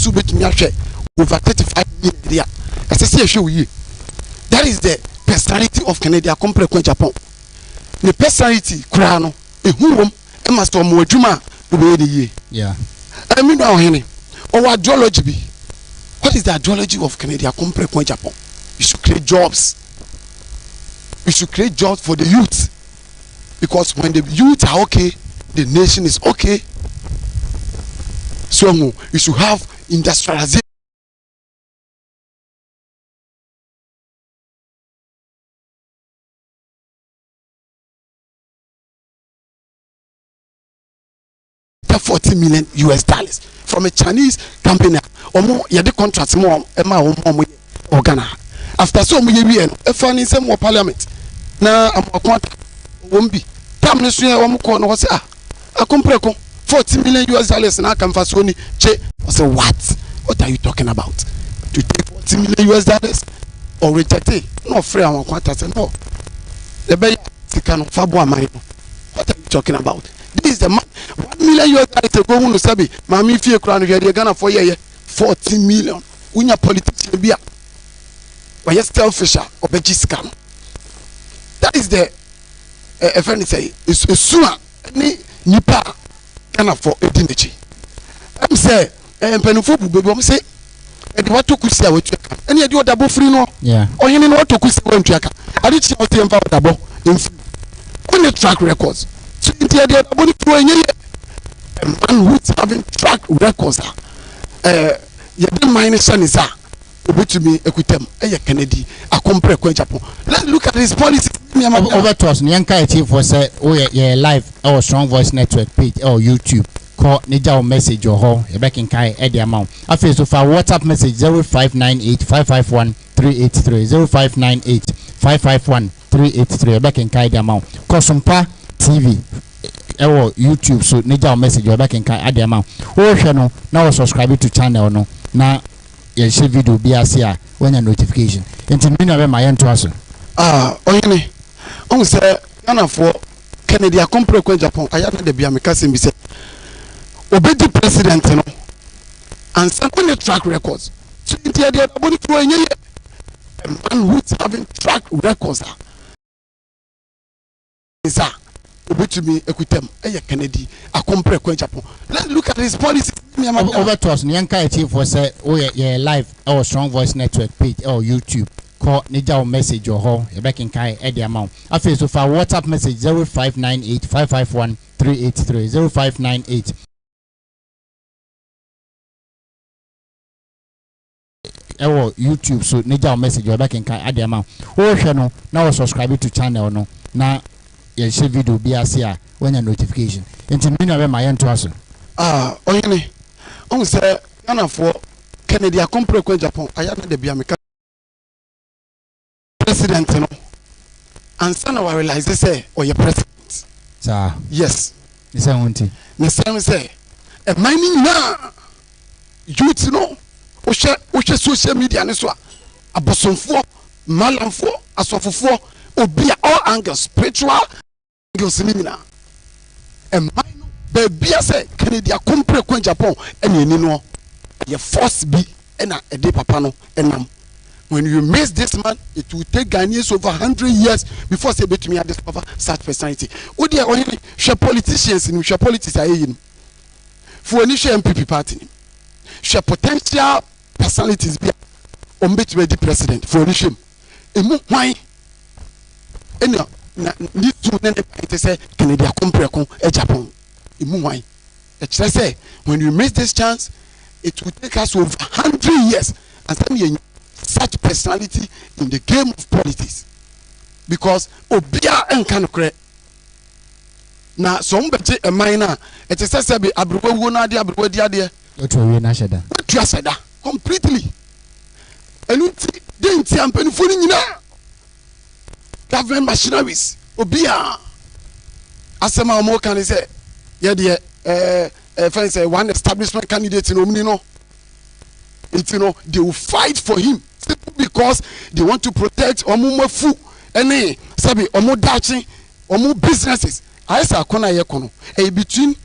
so bit me over 35 million. As I say, show you. That is the personality of Canada compared to Japan. The personality, Krano, a whom a master more Juma will be. Yeah. I mean, now, Henry, or ideology be. What is the ideology of Canada compared to Japan? You should create jobs. You should create jobs for the youth. Because when the youth are okay, the nation is okay. So you should have industrialization. $40 million from a Chinese company. You the contracts more Ghana. After so many years, a funny some more parliament. Now I'm a contract won't be. Come this year, I'm going to say, I compare $40 million and I can fast only. I say, what are you talking about? To take $40 million or reject it? No, free our contract. No, the bay can fabua mine. What are you talking about? This is the man. $1 million to go on to Sabi. Mammy, if you're crying, you're gonna for a year. 40 million. When you're politician, be a still fisher or veggie scam. That is the a friend say, it's a sooner nipa can afford a dinner. I'm say, and Penophobe, baby, say, and what to Kusia with you. And you do a double free no? Yeah. Or you know what to Kusia when you I did see what you about double in only track records. So in the other body for a year. A man who's having track records. You don't mind the son is that. To me, equitem, a Kennedy, a compare Japan. Let's look at his policy. Over to us, Nyanka Chief was live our Strong Voice Network page or YouTube. Call Nija message or ho, a back in Kai at the amount. I feel so far WhatsApp message 0598 551 383 0598 551 383 back in Kai the amount. Call Sompa TV. Our YouTube so Nija message or back in Kai at the amount. Oh, channel now subscribe to channel no now. You share video be as here when a notification. Until me know my end to us. Oyene. On say Ghana for Kennedy a compare ko Japan. I have the be amekase bi say. Obedi president no. And some track records. So in the body for a man who's having track records. Is to me equitem a Kennedy a compare ko Japan. Let's look at his policy. Over to us, Nyanka Chief was live our Strong Voice Network page or YouTube. Call Nija message or ho, a back in Kai at the amount. I feel so far WhatsApp message 0598 551 383 0598. Our YouTube so Nija message or back in Kai at the amount. Oh, channel now subscribe to channel no now. You share video be as here when a notification. Until me know my end to us. Oyene. On say Ghana for Kennedy a compare ko Japan. I have the be ameka president no. And son I realize say or your president. Sir. Yes. You say one thing. Me say a mining na youth no. O share social media ne so abosonfo, malamfo, asofofo, obi all angles spiritual angles ni na. A mine baby say Canada compare ko Japan and you know your force be and a day papa no enam. When you miss this man, it will take Ghanaians over 100 years before they be to me discover such personality. Oh dear, only share politicians in share politics are in for any share MPP party. Share potential personalities be on be to be the president for any shame. Emu why? Any need to then say Canada compare ko Japan. Why? It's say when you miss this chance, it will take us over 100 years and some such personality in the game of politics. Because obia and can create now somebody a minor it is said be abruwa na dia abruwa dia dia completely and didn't campaign for government machineries obia asema mo can say yeah the friends say one establishment candidate in Omni they will fight for him simply because they want to protect omumafu any sabi omudachi omu businesses I say akona ye kono e between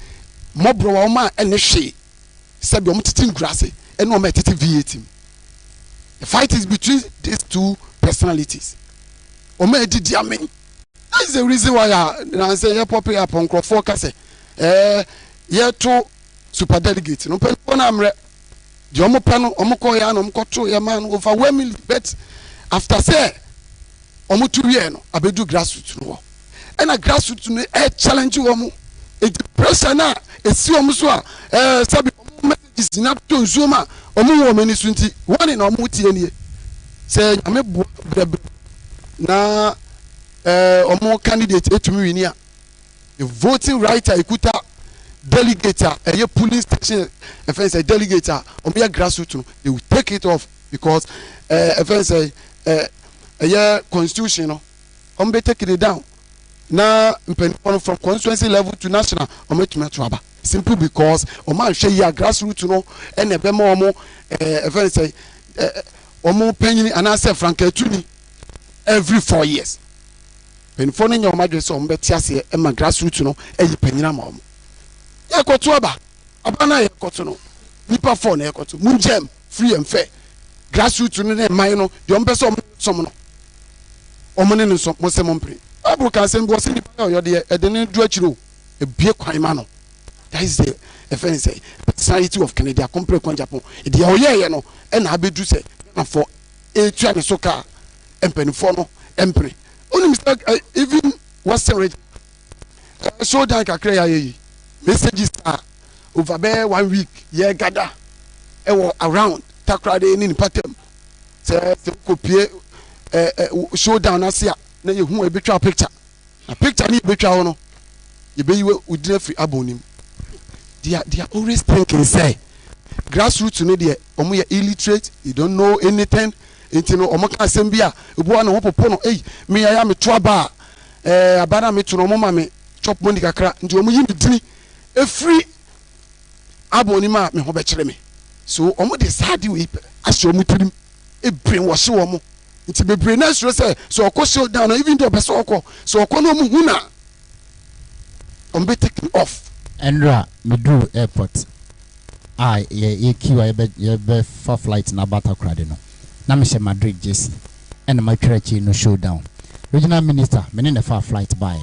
mobro oma and she said be omtitin grassy and no metiti VAT. The fight is between these two personalities. Ome didi amen. That's the reason why I say you pop up on focus. Ye to super delegate. No pen amre. The omo pano omo koya no mkoto ya man overwhelmingly, but after say omo 2 years no abedu grassroots no. And a grassroots no challenge omo. It pressure na esi omo so a sabi omo messages na to nzuma omo wo mani sunti one na omo tie nie. Say ame bu na omo candidate etumi wini a the voting right ikuta delegate a police station offense a delegate omo ya grassroots no they will take it off because offense a constitution no omo be take it down na from constituency level to national omo etumi aba simply because omo ahwe ya grassroots no and ebe ma omo offense omo penyin anase franketuni every 4 years. When phoning your madre so mbetiase e ma grassroots no e yipanyina ma omo. Ye koto aba. Abana ye koto no. Nipa for na ye koto. Munjem free and fair. Grassroots no na man no de ompese omo no. Omo ne nso mo se mo mpre. Bible can say go se nipa yo de e de ne du akiro e bie kwan ma no. That is the offense personality of Canada compare kon Japan. E de oyeye no e na abedu se na for e tua ne so ka empenifo no empre. Only mistake even Western region. So down kakra ya yi. Messages are over there 1 week. Yeah, gather. Around takrade ni patem. Say kopie show down asia na ye hu e betwa picture. Na picture ni betwa no. Ye be yiwe udine free abonim. They are always thinking say grassroots no dey omo ye illiterate, you don't know anything. Enti no omo ka asem bia ebu na hopopo no me ya me to aba abana me to no mama me chop money kakra nti omo yi me dini e free aboni ma me ho be kire me so omo de sade we asho omo tirim e brain wash omo nti be brain na sure say so okosho down even though be so okọ so okọ no mu huna omo be taken off Endra Medu airport ye kiwa ye be for flight na bata krade no na me Madrid Jesse and my church no showdown. Regional minister, many the far flight by.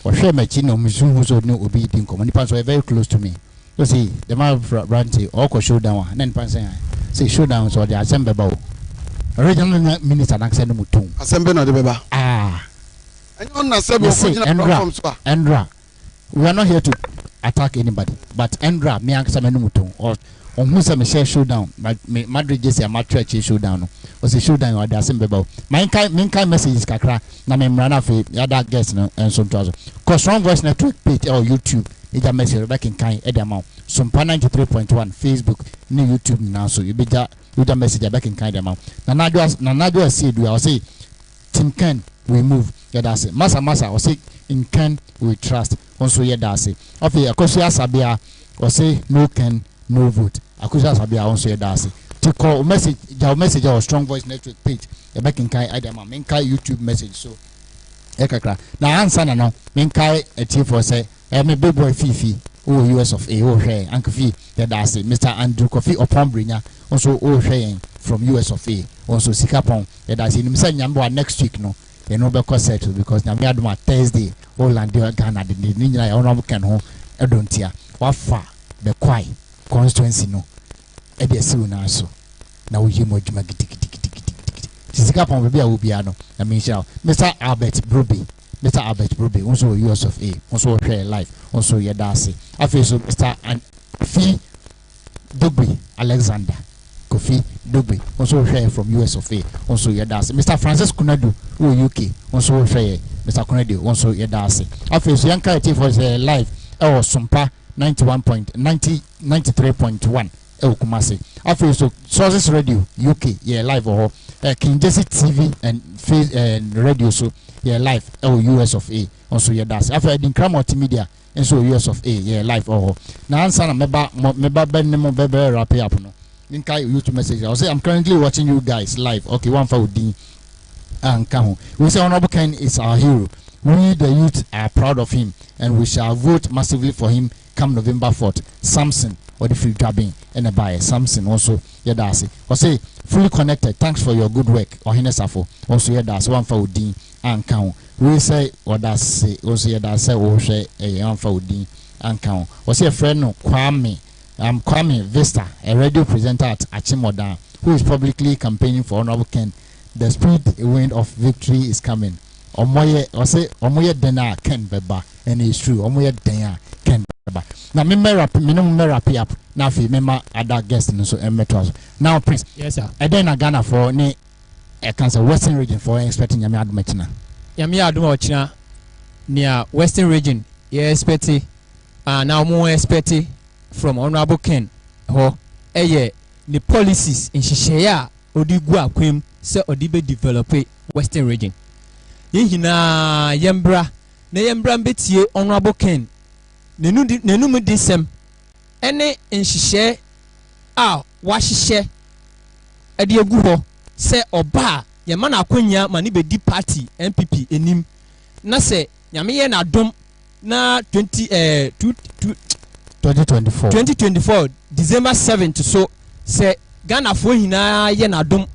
Or share my chino, Mizu, so no obi dinko. Many pans were very close to me. You see, the man ranty or showdown, and then pans say showdowns or the assembly bow. Regional minister, and accent mutum. Assembly no the beba. And you know, Endra, we are not here to attack anybody, but Endra, me accent mutum or. On who some share showdown, but Madrid Jesse and my church showdown was a showdown or the assembly. My kind messages kakra na me mrana fe other guests no and some thousand. Cause Strong Voice Network page or YouTube, it's a message back in kind at the amount. Sompa 93.1 Facebook, new YouTube now so you be that message back in kind amount. Nanado said we will say Tim Ken we move, yeah that's it. Masa or say in Ken we trust. Also yeah that's it. Okay, Akosia Sabia or say no Ken. No vote. Akusa Sabia also dasi. To call message our Strong Voice Network page. The back in Kai Adama, Menkai YouTube message. So, Ekakra. Now, answer no. Menkai a chief for say, me big boy Fifi, US of A, hey, Uncle Fee, the dasi. Mr. Andrew Kofi or Pombrinya, also hey from US of A, also Sikapon, the dasi. Himself Yamba next week, no. The Nobel settled because Namiadma Thursday, Orlando, Ghana, the Ninja, Honorable Canho, Edontia, Wafa, the Kwai. Constituency no e dey see una so na we mo djuma gidi sisika pon be bia no na me sha Mr. Albert Brobe also US of A also share life also ye dase afi so Mr. and Fi Dogbe Alexander Kofi Dogbe also share from US of A also ye dase Mr. Francis Kunadu who UK also share Mr. Kunadu also ye dase afi so yanka for live Sompa 93.1 Kumasi. After so Sources Radio UK live or King Jesse TV and radio so live US of A also das. After Edin Cram multimedia and so US of A live or now answer meba benemo bebe rap up no. Ninka YouTube message. I'll say I'm currently watching you guys live. Okay, one for Udin and Kaho. We say Honorable Ken is our hero. We the youth are proud of him and we shall vote massively for him come November 4th. Samson or the free driving and a buyer something also yedasi or say fully connected. Thanks for your good work or hinesafo also yedasi one for Udin and count we say or that's say also yedasi or say a one for Udin and count or say a friend no Kwame Vista, a radio presenter at Achimoda, who is publicly campaigning for Honorable Ken. The spirit wind of victory is coming. Omoye dena Ken beba, and it's true. Omoye dena Ken beba. Now me rap up. Now fi me other guests so metros. Now Prince. Yes sir. I then Ghana for ne a cancer Western region for expecting Yami Adumetina. Yami Adumetina near Western region. Yeah, expecting. Now more expecting. From Honorable Ken ho the policies in Shishaya Odigua Quim se Odibe develop Western region. Yehina Yembra betie Honorable Ken Nenum disem ene in Shishe washishe Ediogu ho se oba Yamana Akonya mani be di party NPP enim na se Nyame na dom na 2024 December 7th so say Ghana fo hina ye na dom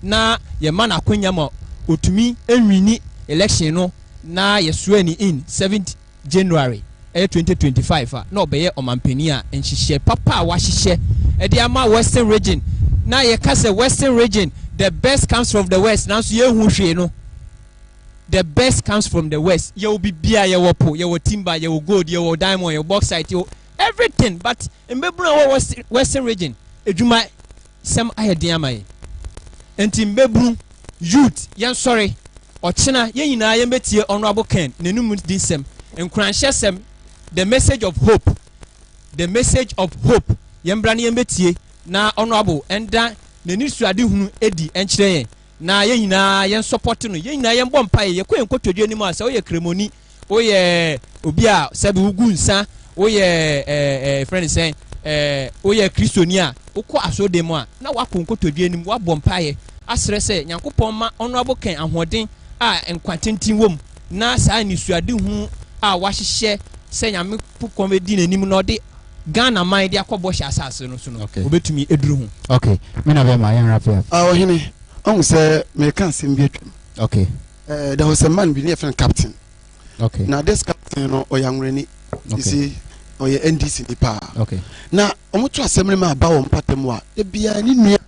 na ye man akwanya ma otumi enwini election no na ye suani in 7th January 2025 na obeye omampani a enhihye papa wa hihye e de ama Western region na ye ka say Western region the best comes from the west na so ye hu hwe no the best comes from the west ye will be bia ye wo po ye wo timber ye wo gold ye wo diamond ye wo bauxite ye everything but in Western region eduma sem ayediamai enti mbebru youth yan sorry ochina yen nyina yen betie Honorable Ken nenum disem enkuranhye sem the message of hope yen bra ne yen betie na Honorable enda neni suade hunu edi enkyere yen na yen nyina yen support no yen nyina yen bom pae ye kwen kotodwe ni mu asa oye kremoni oye obi a sabi ugu nsa oye friend say oye Kristonia ukọ asodem a na wakonko todwe nim wabom pae asre se Nyankopon ma Honorable Ken ahoden a enkwatentin wom na saa ni suade hu a wahihye se Nyame komedi nanim no de Ghana man de akọbọ hye asase no so no obetumi eduru hu. Okay, me na be ma yan rap up. Ohini on say me kan sim bi atwam. Okay. There was a man be near friend captain. Okay. Now this captain no oyangreni. Okay. You see oye NDC di pa. Okay. Na omoto asемre ma ba wo mpatem a e bia ni nua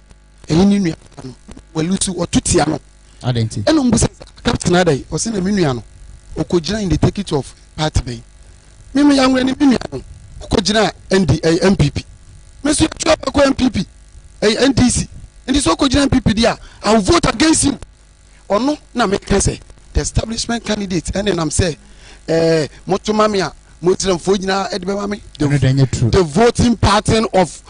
ni nua no walusu otutia no Identity. eno mbusa captain adai o se na me nua no okogina in the ticket of party bay me yangreni bi nua no okogina MPP me so twa ko MPP NDC and so okogina MPP dia I will vote against him ono na me can say the establishment candidate and then I'm say motomamia the voting pattern of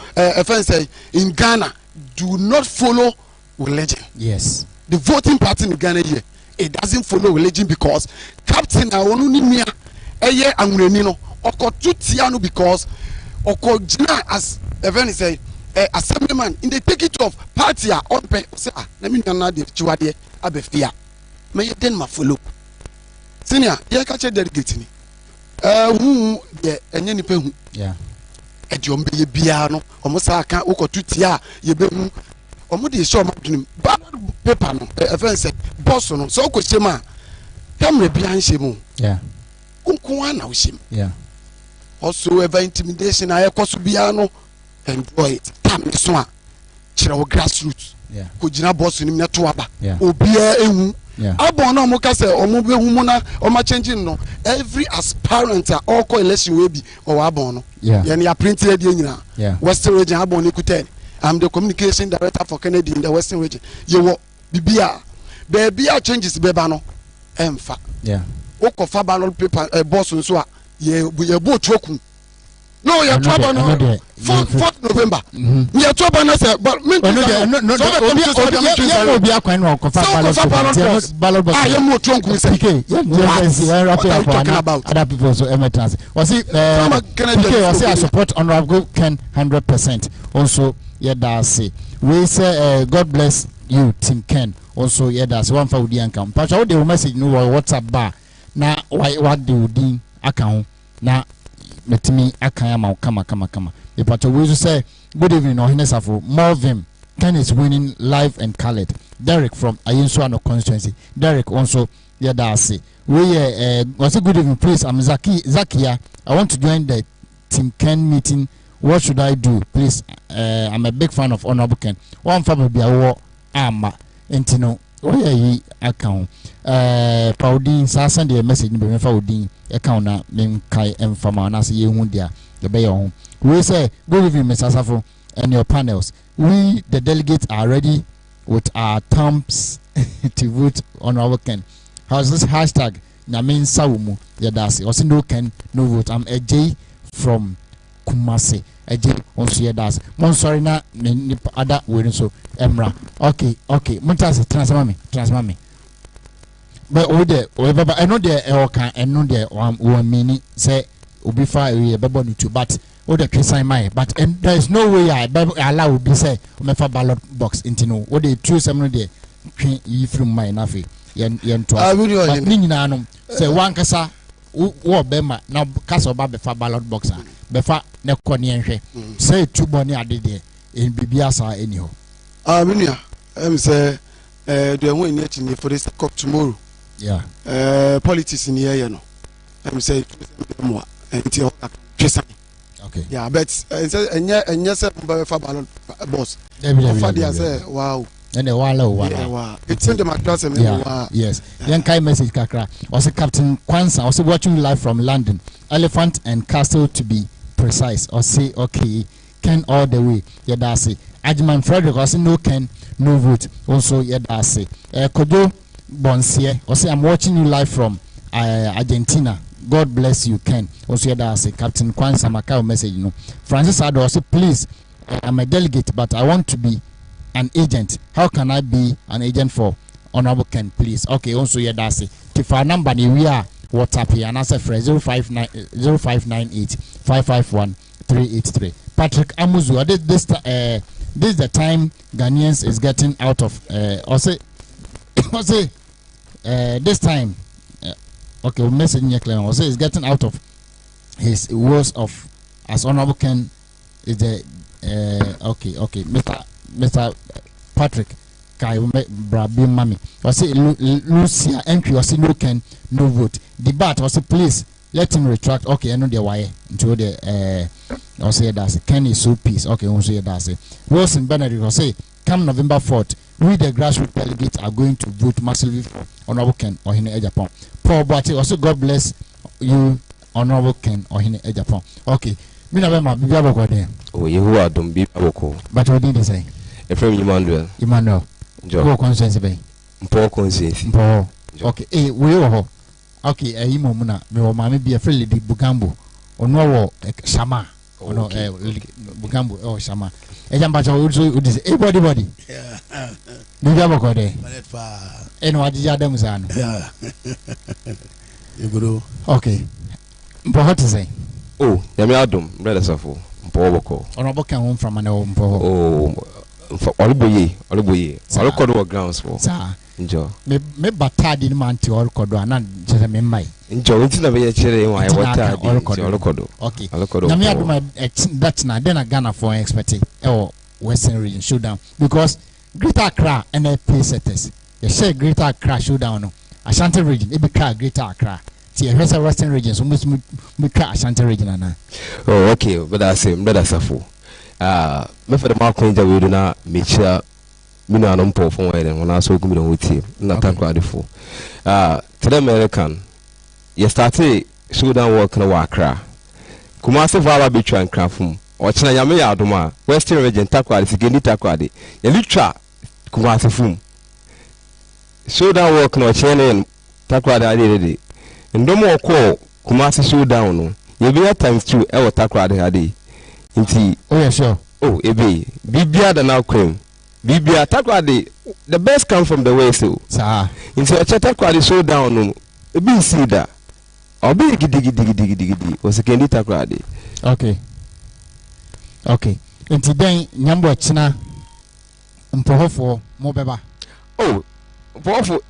in Ghana do not follow religion. Yes. The voting pattern in Ghana here, it doesn't follow religion because Captain Awonunimia eye anwrenino okotutiano because okojina as even say assemblyman in the ticket of party on pe say na me nana de chiwade abefia me den ma follow senior ye ka che delegate ni who the enye nipa hu yeah ediom be bia no omo sa aka ukotutia ye be hu omo de show madunum ballot paper no offense boss no so okochema camera bia nhemu yeah kunkunwa na ohim yeah also ever intimidation ayekoso bia no enjoy it tam so a kire wo grassroots yeah ko gina boss nim na to aba yeah obia ehu yeah abon na mo ka say omo be hu mo na omo changing no every aspirant all co election we be o abon no yeah ye na print e die nyina yeah Western region abon ni kutai I'm the communication director for Kennedy in the Western region you wo bibia bia changes be ba no emfa yeah o ko fa ballot paper boss nso a ye bo troku no ye trouble no 4th November ye trouble no say but me no obi akwan no ko fa ballot box ye mo troku say yeah wrap up other people so emergency was it I support Honorable Ken 100% also yeah that's it we say God bless you Team Ken also yeah that's one for the account but how the message no WhatsApp bar na what do din account na metimi akanya ma kama The part we say good evening or Hinesafo Marvin Ken is winning live and colored. Derek from Ayinsuano constituency. Derek also Yadasi. We was a good evening, please. I'm Zakia. I want to join the Team Ken meeting. What should I do? Please. I'm a big fan of Honorable Ken. One family be a war ama intino. Oh yeah, account. Paudin sa send a message in the Paudin account na name Kai and Fama and as ye wundia the bay home. We say good evening, Mr. Safo, and your panels. We the delegates are ready with our thumbs to vote on our Ken. How's this hashtag? Namin Saumu Yadasi. Also no Ken, no vote. I'm a J from Kumasi. A J on Yadasi. Mon sorry na other word so Emra. Okay. Muntasi transfer me. But I know there I know there one mini say Ubi fire we babon to but the Christian my but and there is no way I allow be say mefa ballot box into no what they choose some there you from my nafi yen to nyina no say one kasa wo bema na kasa ba befa ballot box befa ne koni enhwe say two boni ade there in bibia sa anyhow minua say the one in here for this cup tomorrow politics in here no say more until okay. Yeah, but and yes, ballot boss. Wow. And the wall. Yeah, it's in the mattress. Yes. Young Kai message Kakra. Also Captain Kwanzaa also watching live from London. Elephant and Castle to be precise. Or say okay. Ken all the way. Yeah, that's it. Ajman Frederick also no Ken, no vote. Also yeah, that's it. Kodo Bonsier. Also I'm watching you live from Argentina. God bless you, Ken. Also, yeah, that's Captain Kwanzaa Macau message. You know, Francis Ado also, please. I'm a delegate, but I want to be an agent. How can I be an agent for Honorable Ken, please? Okay, also, yeah, that's it. If our number we are WhatsApp here and answer for 0598 551 383. Patrick Amuzu, this is the time Ghanaians is getting out of. This time. Okay, message Nyeklen also is getting out of his words of as Honorable Ken is the okay Mr. Patrick Kai Brabi Mami also Lucia entry also no Ken no vote debate also please let him retract okay I know the why into the also that's Ken is so peace okay also that's it Wilson Benedict also come November 4th we the grassroots delegates are going to vote massively for Honorable Ken or in Japan. Paul Boati also God bless you Honorable Ken or in Japan. Okay. Me na be ma bibia boko dey. Oh Yehovah dom bibia boko. But what did they say? Efrem Emmanuel. Go conscience be. Mpo conscience. Mpo. Okay. We wo. Okay, imo mu na me wo ma me bia free lady Bugambo. Ono wo Shama. Ono Bugambo Shama. Ejamba cho also this everybody. Yeah. Bibia boko dey. Eno ajija dem zanu. Yeah. You go. Okay. Mpo what to say? Oh, yami adom, brother Safo. Mpo boko. Honorable Ken home from an mpo. Oh, Oluboye. Olukodo grounds for. Sa. Njo. Me batadi ni man ti olukodo anan jese me mai. Njo unti na be chere wa wata di olukodo. Okay. Olukodo. Yami adom that na then Ghana for expect Western region showdown because Greater Accra and a setters. You say Greater Accra showdown no. Ashanti region e be Greater Accra. See a Western region so much me Ashanti region ana. Oh okay, but I say brother Safo. Me for the mark nja we do na mecha me na no mpo fon we den wona so gumi don wuti na takwa defo. To the American you started showdown work na wa Accra. Kuma se va be twa nkra fum. O chena yame ya adoma Western region takwa de sigeni takwa de. Ye litwa kuma se fum. Showdown work no chene takwa de ade. Ndomo ko kuma se showdown no. You be times 2 e takwa de ade. Inti oh yeah sure. Oh ebe bibia da now cream. Bibia takwa de the best come from the west so. Sa. Inti o takwa de showdown no. Ebi see da. Obi gidi o sekendi takwa de. Okay. Inti den nyambo china mpohofo mo beba. Oh, mpohofo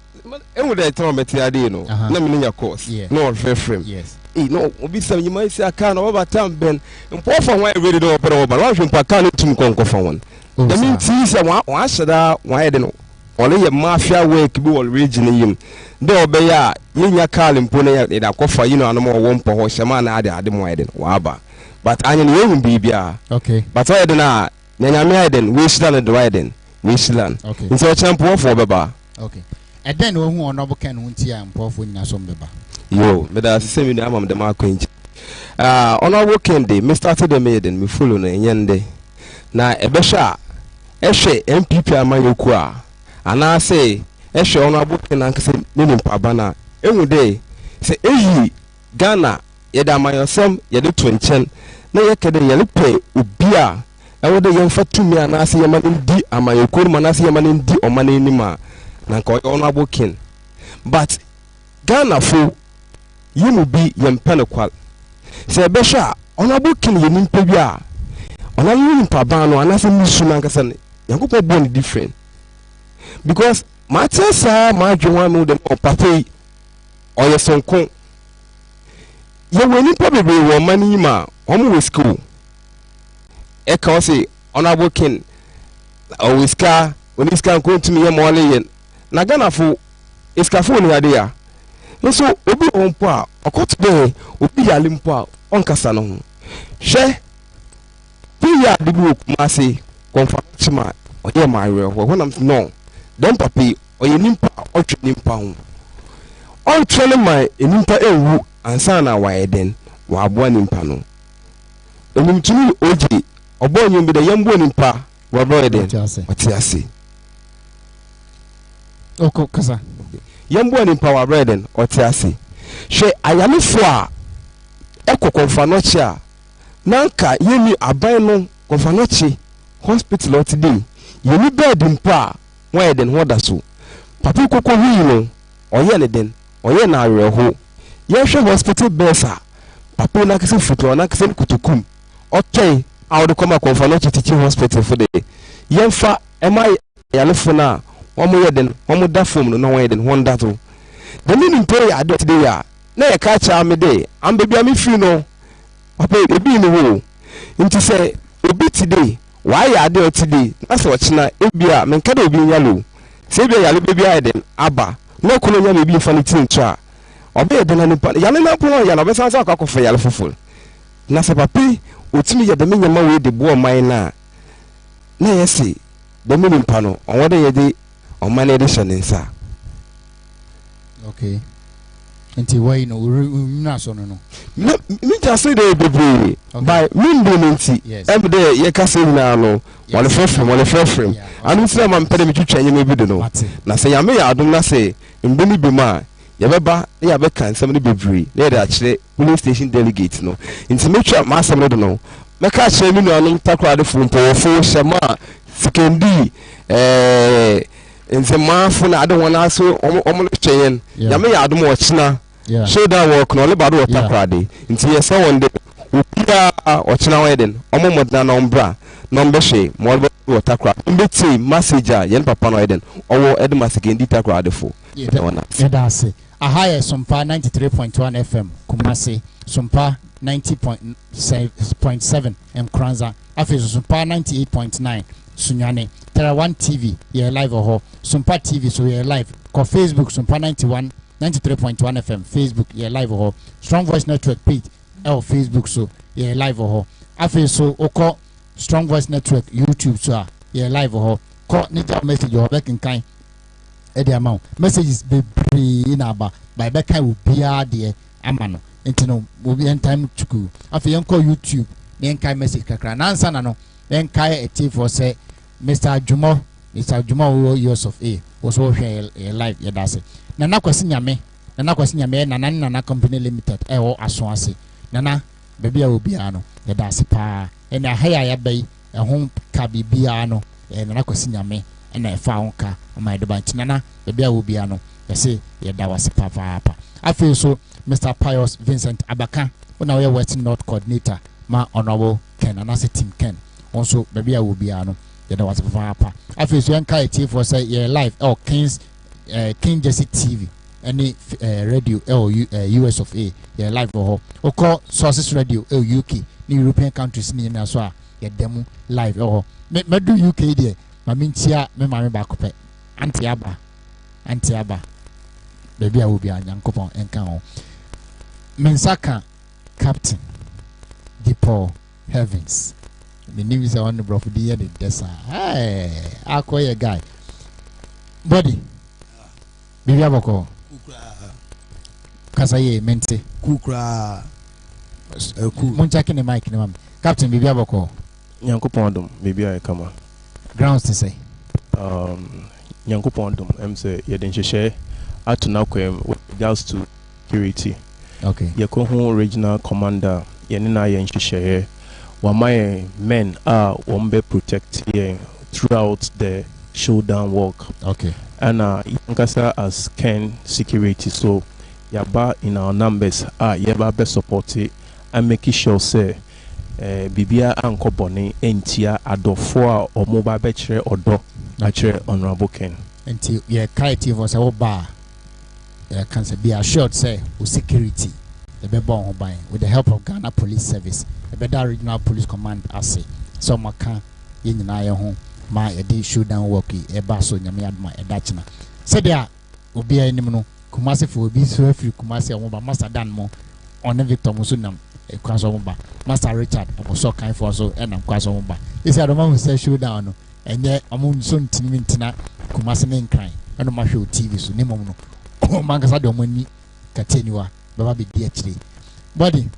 e wo dey tell me ti ade no. Na me nya course. No frame. Yes. no obi sam you might say aka no over time ben mpo fa wan ready do opere oba wan hwe mpa ka no tum konko fa won da mean ti say wan hyeda wan de no ole ye mafia work bi wol region yim de obeya yenya kale mpo na ye da kofa you know anom wo mpo ho hyema na ade mo ede wa aba but anya no ehun bibia okay but o ede na nyame eden we shila the widen we shila okay nso champo for beba okay and then wo hu onobo ken hu ntia mpofo nyina so mbeba yo me da se mi na amam de ma kwenchi honorable Kende me started the maiden me follow na nyende na ebesha ehwe MPP amayoku a ana say ehwe honorable Kende ankase ne nimpa bana ehu de se eyi Ghana ye da amayosem ye de to nchen na ye kede ye lepe obi a ewo de ye mfa tumi ana say ye ma ndi amayoku ma na say ye ma ndi omane nima na nka honorable Kende but Ghana fo yimu bi yempene kwal se besha honorable Kende ye nimpa bi a ona nimpa ban no ana say misu na nkasa ne yankopɔ born different because my tesa my dwon me dem opate oye sonko ye weni probably wo mani ma omo we school e ka o say honorable Kende o wiska oni ska nko ntumi ye mo le yen na Ghana fo iska fo ni ade ya so obi ompo a okoto be obi yale mpo a onkasa no ho hwe piya de bi okuma say confirmation oye ma real when I'm no dem papi oye nimpa otwe nimpa ho on twele my nimpa ewu ansa na wa den wa abo nimpa no enim tumi oji obo nyum bi de yambo nimpa wa bro eden oti ase oko kasa yambo nimpa wa bro eden oti ase hwe ayalefo a ekokon no chi a nanka yemi aban no konfa chi hospital otide yemi bed mpa wa eden hoda so papi koko hu no oye ne den oye na areho ye hwe hospital besa papi na kese futo na kese kutukum otwe awde koma konfa no chi hospital for de yemfa ema yalefo na omo ye den omo da fom no wa eden honda to the meaning pay ade today ya na ye ka cha me de am be bia me fi no papa ebi ni wo nti se obi today why ya ade today na so china ebia me nka de obi nyalo se bia yale bebi eden aba na kono nya me bi fa ni tin twa obi eden na nipa yale na po ya na be san sa akwakofa yale fofol na se papi otimi ye de me nyama we de bo man na yesi de me nimpa no onwode ye de omane de shanensa okay nti why no na so no me just say dey bebre by window nti every day ye ka say na no wale frefrem anu say man pede me twitwa nyeme bi de no na say ya me ya adom na say mbeni bi ma ye beba ya be kan some bebre na dey akire police station delegate no nti me twa ma asem no no me ka kire mi no anu takwa de fo fo shema sekendi nse mafu na ade wona so omo twen ya me ya adom wo china so that work no le bado wo takwa de nti ye say one day opia o china weden omo modna na ombra no mbehwe mo wo takwa mbeti message a yen papa no weden owo edma sekendi takwa de fo that's it ahaya Sompa 93.1 FM Kumasi Sompa 90.7 Mkranza afezo Sompa 98.9 Sunyane Tera 1 TV ye live ho Sompa TV so ye live ko Facebook Sompa 93.1 FM Facebook ye live ho Strong Voice Network page Facebook so ye live ho afezo oko Strong Voice Network YouTube so ye live ho ko nita message ho back in kind edi amount messages be in aba by back will be there amano intino will be in time to go afi yanko YouTube then kai message kakra na answer na no then kai a for say Mr. Jumo years of A was all here live ya dase na kwasi nyame na company limited o aso ase na baby a obi ano ya dase pa and a haya ya bay a home ka bibia no na kwasi nyame na efa onka my de bank nana baby a obi ano ya say ya da wase pa afi so Mr. Pius Vincent Abaka una we Western North coordinator ma honorable Ken anase team Ken also baby a obi ano ya da wase pa afi so enka for say ye live King Jesse TV any radio US of A yeah live or call sources radio UK ni European countries ni na so a yeah demo live or me do UK there ma mintia me ma me ba ko pe antiaba baby a obi anyankopon enka ho mensaka captain Deepo Heavens the name is on the bro for the year the desa hey akoye guy body baby aboko kasa ye mente kukra munchake ne mic ne mam captain baby aboko nyankopon dom baby ay kama grounds to say nyankopon dom em say ye den hwehwe atuna kwem with regards to security okay ye ko ho regional commander ye ne na ye hwehwe wa my men are wombe protect ye throughout the showdown work okay and yankasa as Ken security so yaba in our numbers yaba be support it and making sure say bibia anko boni entia adofo a omoba be kire odo na kire honorable Ken until ye creative was a bar can say be assured say security the be born by with the help of Ghana Police Service the better regional police command ase so maka ye nyina ye ho ma e dey showdown work e ba so nyame adma e dachina said there obi anim no Kumasi for obi so free Kumasi omo ba Master Dan mo on Victor Musunam e kwaso mo ba Master Richard omo so kan for so e nam kwaso mo ba isi adoma who say showdown no enye omo so ntini ntina Kumasi ne nkran eno ma hwe TV so ne mom no o mangasa de omo ni kateniwa baba be di akire body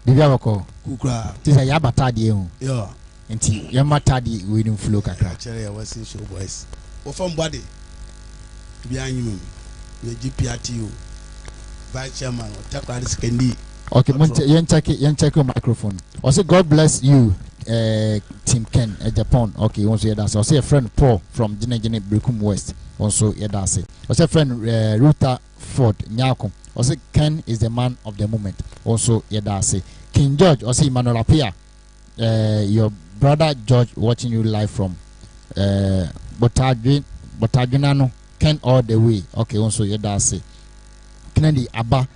bibia wako kukra tisa ya batade ehun yo enti ya matade we nim flow kakra chere ya wasi show boys o from body bi anyim ye GPRTU vice chairman o takwari skendi okay yen check your microphone also God bless you Team Ken Japan okay once you that's also a friend Paul from Jinejine Brekum West also you that's it also friend Ruta Ford Nyako also Ken is the man of the moment also you that's it King George also Emmanuel Apia your brother George watching you live from Botaginano Ken all the way okay also you that's it Kennedy Abba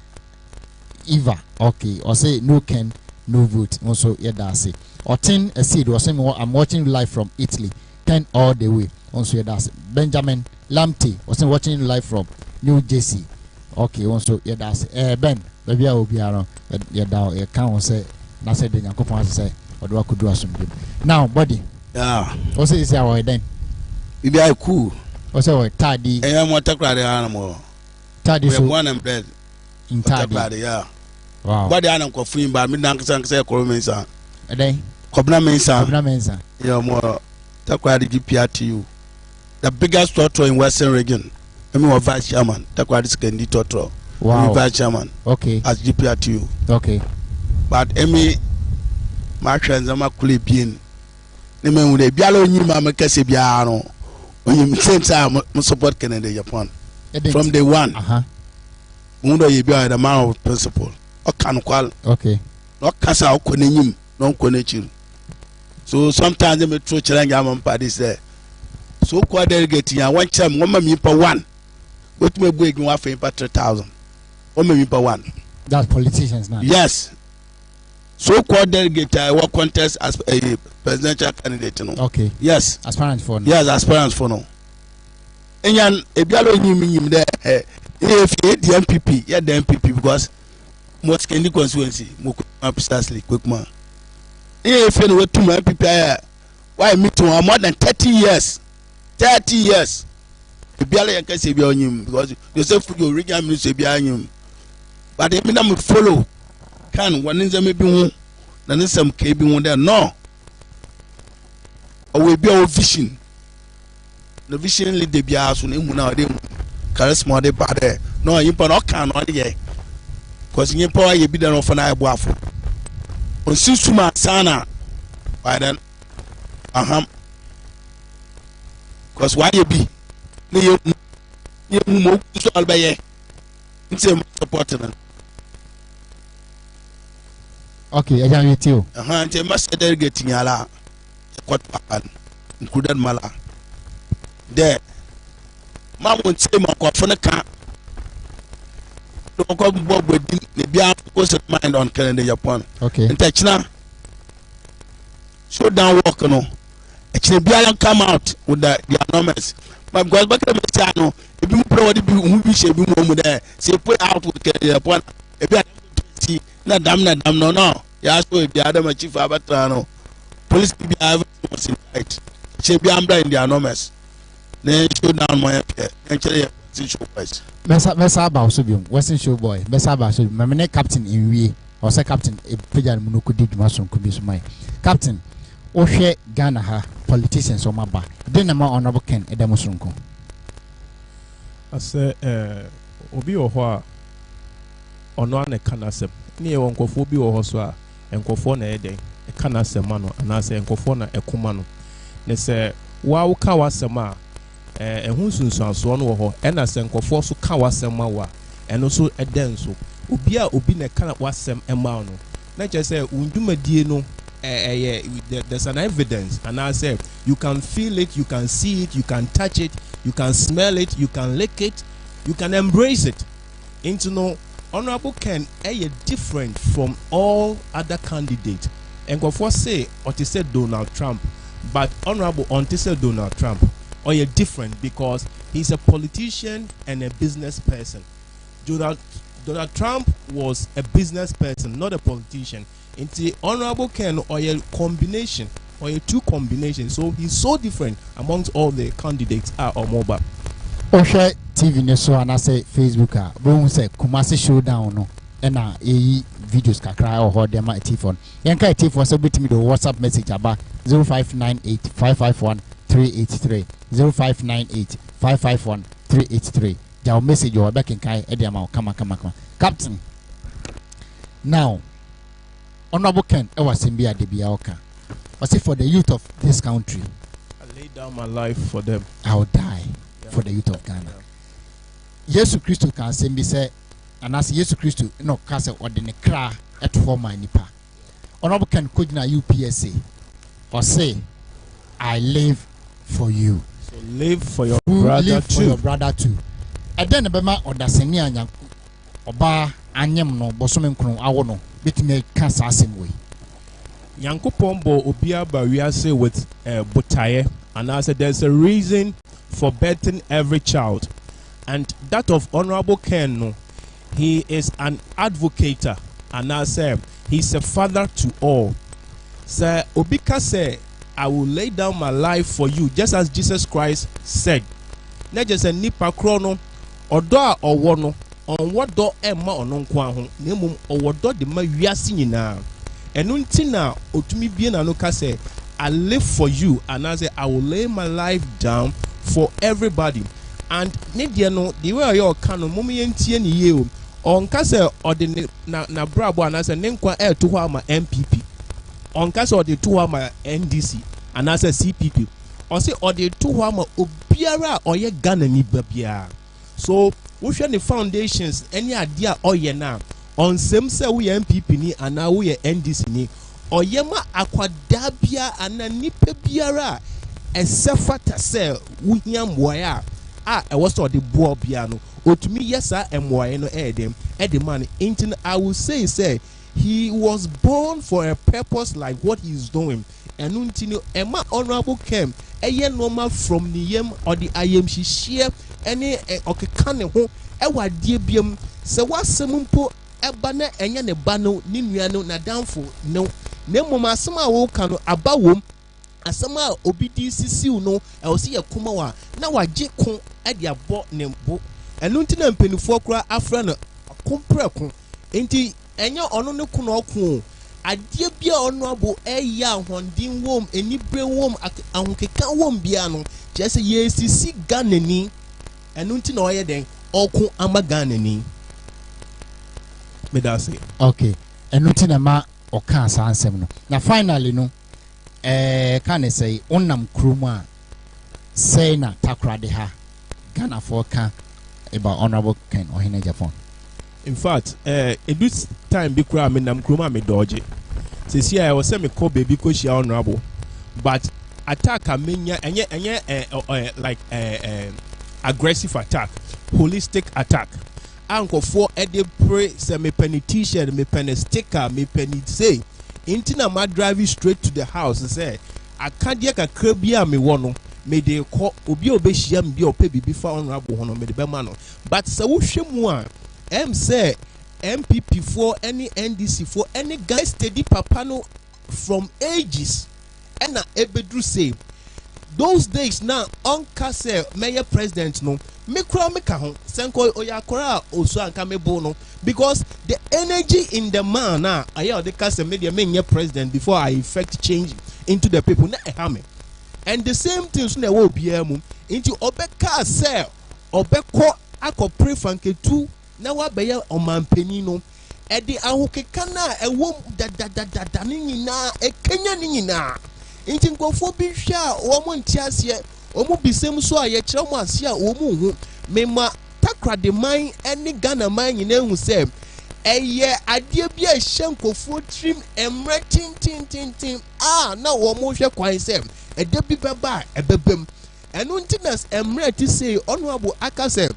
Eva okay or say no Ken no vote also yeah that's it or 10 a seed or saying I'm watching live from Italy 10 all the way also yeah that's it Benjamin Lamte or saying watching live from New Jersey okay also yeah that's it Ben baby I will be around yeah down a count say na said the yankopon say or do I could do something now body yeah also is our then bibi ay cool also tadi e am takwari anamo tadi so one and bread in tadi yeah wow body anam ko fun ba mi nan kan say ko mensa then kobna mensa yeah more takwari GPRTU the biggest torture in Western region I mean vice chairman takwari skendi torture wow vice chairman okay as GPRTU okay but emi ma tranzama kule bien ne me hu de biala onyima ma kase bia no onyim center mo support Canada Japan from day one mundo ye bia the man of principle o kan kwal okay no kasa o konenyim no konechiru so sometimes me throw challenge am party say so ko delegate ya one cham wo ma mi pa one what me go egin wa fa pa 3000 wo ma mi pa one that's politicians now yes so called delegate what contest as a presidential candidate no okay yes aspirant for no yes aspirant for no enyan ebialo nyim there if the MPP yeah the MPP because most can constituency mo precisely quick man if you know to my MPP why me to more than 30 years ebialo yan can say bi onyim because Joseph you original minister bi anyim but me na me follow can one in them be one na some ke bi one there no o we be our vision the vision lead the bia so na mu na de charisma de ba there no yin pa no kan no de because yin pa ye bi there no for na ebo afo on sisuma sana by then because why ye bi ne ye mu mo so albaye ntse supporting okay I can with you ante master delegate nyala kwat papan nkudan mala de ma won tse ma ko fona ka don't come Bob with the Bia was mind on Canada, Japan. Okay. And Tachna show down walk no. Actually, Bia come out with the anonymous. My God, back at the channel, if you probably be who we should be more there, say put out with Canada, Japan. If you see, not damn, no. Yeah, so the other chief Abatano. Police be was in right. She be in the anonymous. Then show down my actually show boys. Mesa about Subium, Western Show Boy, Mesa about Subium, my captain in we, or say captain, a Pijan Munuku did Mason could be my captain. Or share Ghana ha politicians or my back. Then a more honorable Ken, a demosunko. I say, Obi or Hoa or no one a canasem. Near Uncle Phobi or Hoswa, and Cofona a day, a canasemano, and I say, and Cofona a cumano. They say, wow, Kawasama. Who soon sounds one or and I send for so Kawasama, and also a dance. Ubia Ubina cannot was some amount. Not just say, Unduma Dino, there's an evidence, and I say, you can feel it, you can see it, you can touch it, you can smell it, you can lick it, you can embrace it. Into no Honorable Ken, different from all other candidates. And go for say, or to say Donald Trump, but Honorable on to say Donald Trump. Or you're different because he's a politician and a business person. Donald Trump was a business person, not a politician. Into Honorable Ken or your combination or your two combinations. So he's so different amongst all the candidates or mobile. Osha TV neso and I say Facebook bro say Kumasi showdown no and videos kakra or them at phone. Yanka T4 so bit me the WhatsApp message about 0598 551 383 0598 551 383. Your message your back in Kai Ediama. Come. Captain. Now, Honorable Ken, I was in Bia de Biaoka. I say for the youth of this country, I lay down my life for them. I'll die for the youth of Ghana. Yesu Christo can say me say, and as Yesu Christo no castle or the necra at for my nipa. Honorable Ken could na UPSA or say, I live for you. So live for your brother too. For your brother too. And then the Bema or the Senia Oba Anyam no Bosomen Kron Awono, bit me cancer same way. Yanko Pombo Obia Bariase with Botaye, and I said there's a reason for betting every child, and that of Honorable Ken. No, he is an advocate, and I said he's a father to all. Sir Obika said, I will lay down my life for you, just as Jesus Christ said. Not just a nipa chrono, or door or one, on what door Emma or non quahum, nemum or what door the ma yasini now. And untina, or to me being anoka say, I live for you, and I say, I will lay my life down for everybody. And Nidiano, the way your canon, mummy and tieni you, on Casa or the na brabo, and I say, Nenqua air to my MPP. On Casa or the 2 my NDC, and as a CPP. Or say, or the 2 Obiara or ye Ghana ni babia. So, which are the foundations, any idea or ye now? On some say we MPP ni, and now we NDC ni. Or yema aquadabia and a nipe biara. Esefata se wunyam waya I was the boy piano or to me yes sir and why no edem man intin I will say he was born for a purpose like what he's doing and untino Emma Honorable Kem a year normal from the yem or the IM she share any okay can ho ewa die biam se wasempo ebana enya ne ba no ni nuano na downfall no nemo masema wo kanu abawom asama obi di sisiw no e o se yakuma wa na wagye ko e de abo ne mbo enu ntina mpenifo kura afra no akompreko enti enya ono ne ku no ko adie bia ono abo e ya ahondin wom enibre wom ahokeka wom bia no je se yesisi ganani enu ntina o ye den oku ama ganani me da say okay enu ntina ma o kan sa ansem no na finally no can I say onam kruma say na takra de ha Ghana for can about Honorable Ken or in Japan. In fact, this time be cry me nam kruma me dodge. Says here I was say me call baby because she honorable, but attack a menya and like aggressive attack, holistic attack. ankofo e dey pray say me penny t-shirt, me penny sticker, me penny say inti na ma drive straight to the house say akade kakra bia me wo no me dey call obi obehia me bia ope bibi fa honorable hono me dey be ma no but say wo hwɛ mu a say MPP for any NDC for any guy steady papa no from ages and na ebedru say those days now onka say mayor president no me kura me ka ho senko oyakora oso anka me bo no because the energy in the man na aye the case media me president before I effect change into the people na ehame and the same things na wo bia mu into obeka say obekọ akọ pray fanketu na wa beye omampani no e di ahokeka na ewo dadadada ni nyina ekenya ni nyina nti nkofo bi hwe a wo mo ntiase wo mo bisem so a ye kire mo ase a wo mo hu mema takra de man eni Ghana man nyina hu se eye ade bi a hye nkofo trim emre tin na wo mo hwe kwan se ede bi beba ebebem enu nti na emre ti say honorable akase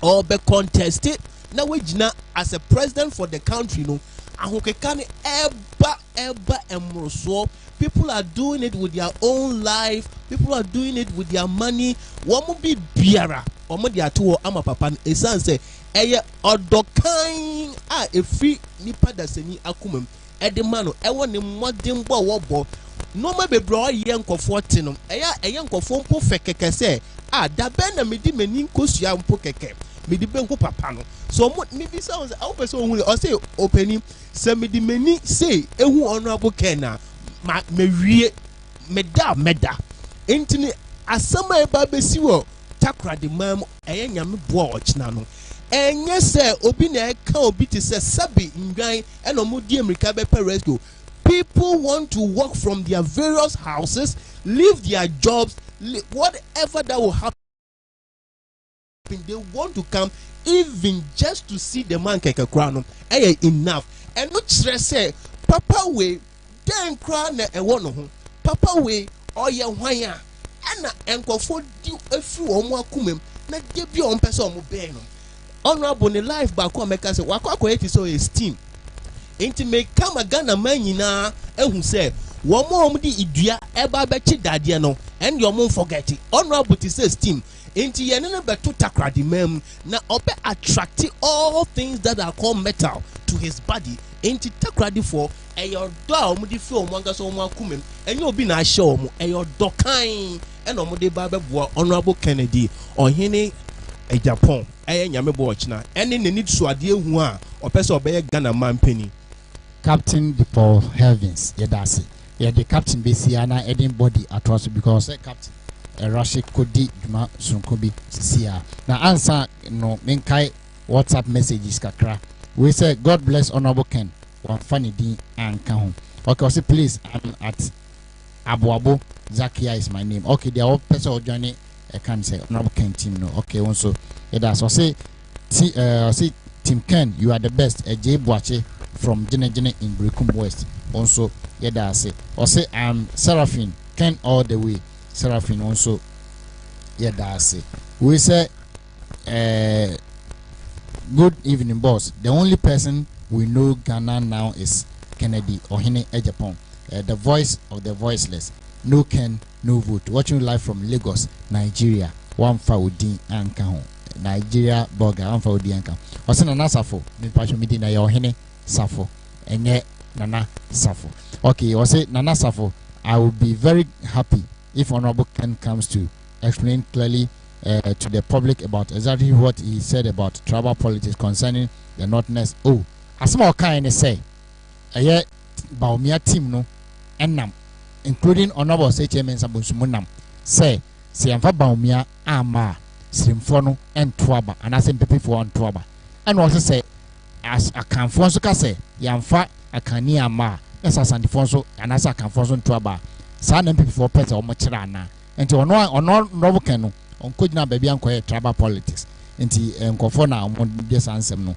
or be contested na we gina as a president for the country no ahokeka ni eba emroso. People are doing it with their own life. People are doing it with their money. Womu bi biara omo dia to ama papa esan say eye odokan a efi nipa dasani akumam ede mano ewo ne modern bo wobo no ma bebro ye nkofo te no eye nkofo mpo fekeke say da ben na medi mani nkosua mpo keke medi benko papa no so me bi sounds I hope so hu o say openi say medi mani say ehu honorable Kena me meda entini asama e ba besi wo takra de mam eye nyame boa ochina no enye se obi na eka obi ti se sabi ndwan e no mo di America be rescue. People want to work from their various houses, leave their jobs, whatever that will happen, they want to come even just to see the man keke crown enough and not stress say papa we den crown na ewo no ho papa we oye hwan a na enkofo di afiri omo akumem na de bi on pese omo be no honorable ne life back o meka say wakwa eti so esteem enti me kama Ghana man nyina ehu say womo di idua eba be chi dade no and you won't forget it honorable to say esteem enti ye ne beto takra di mem na obe attract all things that are called metal to his body enti takra di for eyo do a omudi fi omo so omo akumem enye obi na ahye omo eyo do kan ena omudi ba beboa honorable Kennedy ohene Japan eye nyame bo ochina ene ne need so ade ehu a opese obeye Ghana man penny Captain the Paul Heavens yedase ye the captain besia na eden body atross because captain Russia kodi duma sunkobi sia na answer no menkai WhatsApp messages kakra we say God bless honorable Ken one funny din anka ho okay say please I'm at Abuabo Zakia is my name okay the whole person or journey I can say honorable Ken team no okay also that's so say Team Ken you are the best a J Boache from Jene in Brekum West also that's it or say I'm Seraphine Ken all the way Seraphine also that's it we say good evening boss the only person we know Ghana now is Kennedy Ohene Ejapon the voice of the voiceless no Ken no vote watching live from Lagos Nigeria one Faudi Anka Nigeria burger one Faudi Anka also Nana Safo the passion meeting na Ohene Safo enye Nana Safo okay I say Nana Safo I will be very happy if honorable Ken comes to explain clearly to the public about exactly what he said about tribal politics concerning the Northerners. Oh, a small kind say, a Baumia team no, enam, including honorable Chairman Sabunsumunam, say, Siamfa Baumia, Ama, Simfono, and Twaba, and as people for one Twaba. And also say, as a Canfonso say, Yamfa, a Kania Ma, as a Santifonso, and as a Canfonso Twaba, San and people for pets or Machirana, and to honor Novo Cano. On could now baby and quiet tribal politics. Inti Nkofona on this answer no.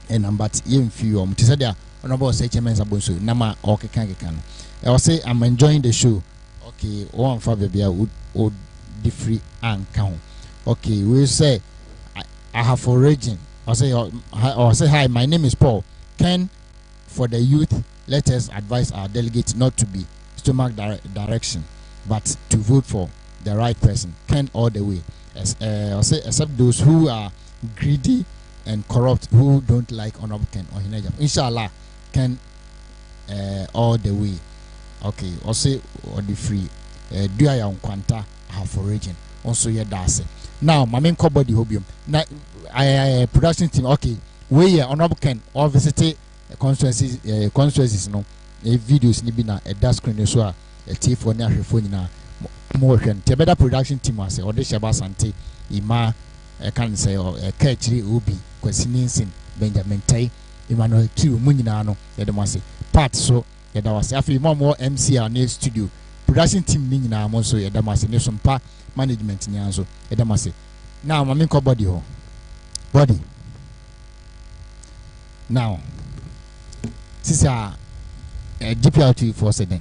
And but even few Tisadia honorable Chairman Sabunsu Nama okay can. I will say I'm enjoying the show. Okay, one for baby would be free and count. Okay, we'll say I have origin or say hi, my name is Paul. Ken, for the youth, let us advise our delegates not to be stomach direction, but to vote for the right person. Ken all the way. Or say except those who are greedy and corrupt, who don't like Honorable Ken or Hinajam. Inshallah, Ken all the way. Okay, or say or the free. Do I on Quanta have foraging. Also, yeah, that's it. Now, my main core body hobium. Now, I production team. Okay, we Honorable Ken or visit constituencies. No, videos ni bina a dash screen so a TV for near phone na more than the better production team was or the Shaba Sante Ima. I can say or a catchy ubi questioning Benjamin Tay Emmanuel 2 Munino Yadamasi part so Yadawasi after more MC on the studio production team Nina Monso Yadamasi Sompa management Nyanzo Yadamasi. Now my main body body now this is a DPRT for setting.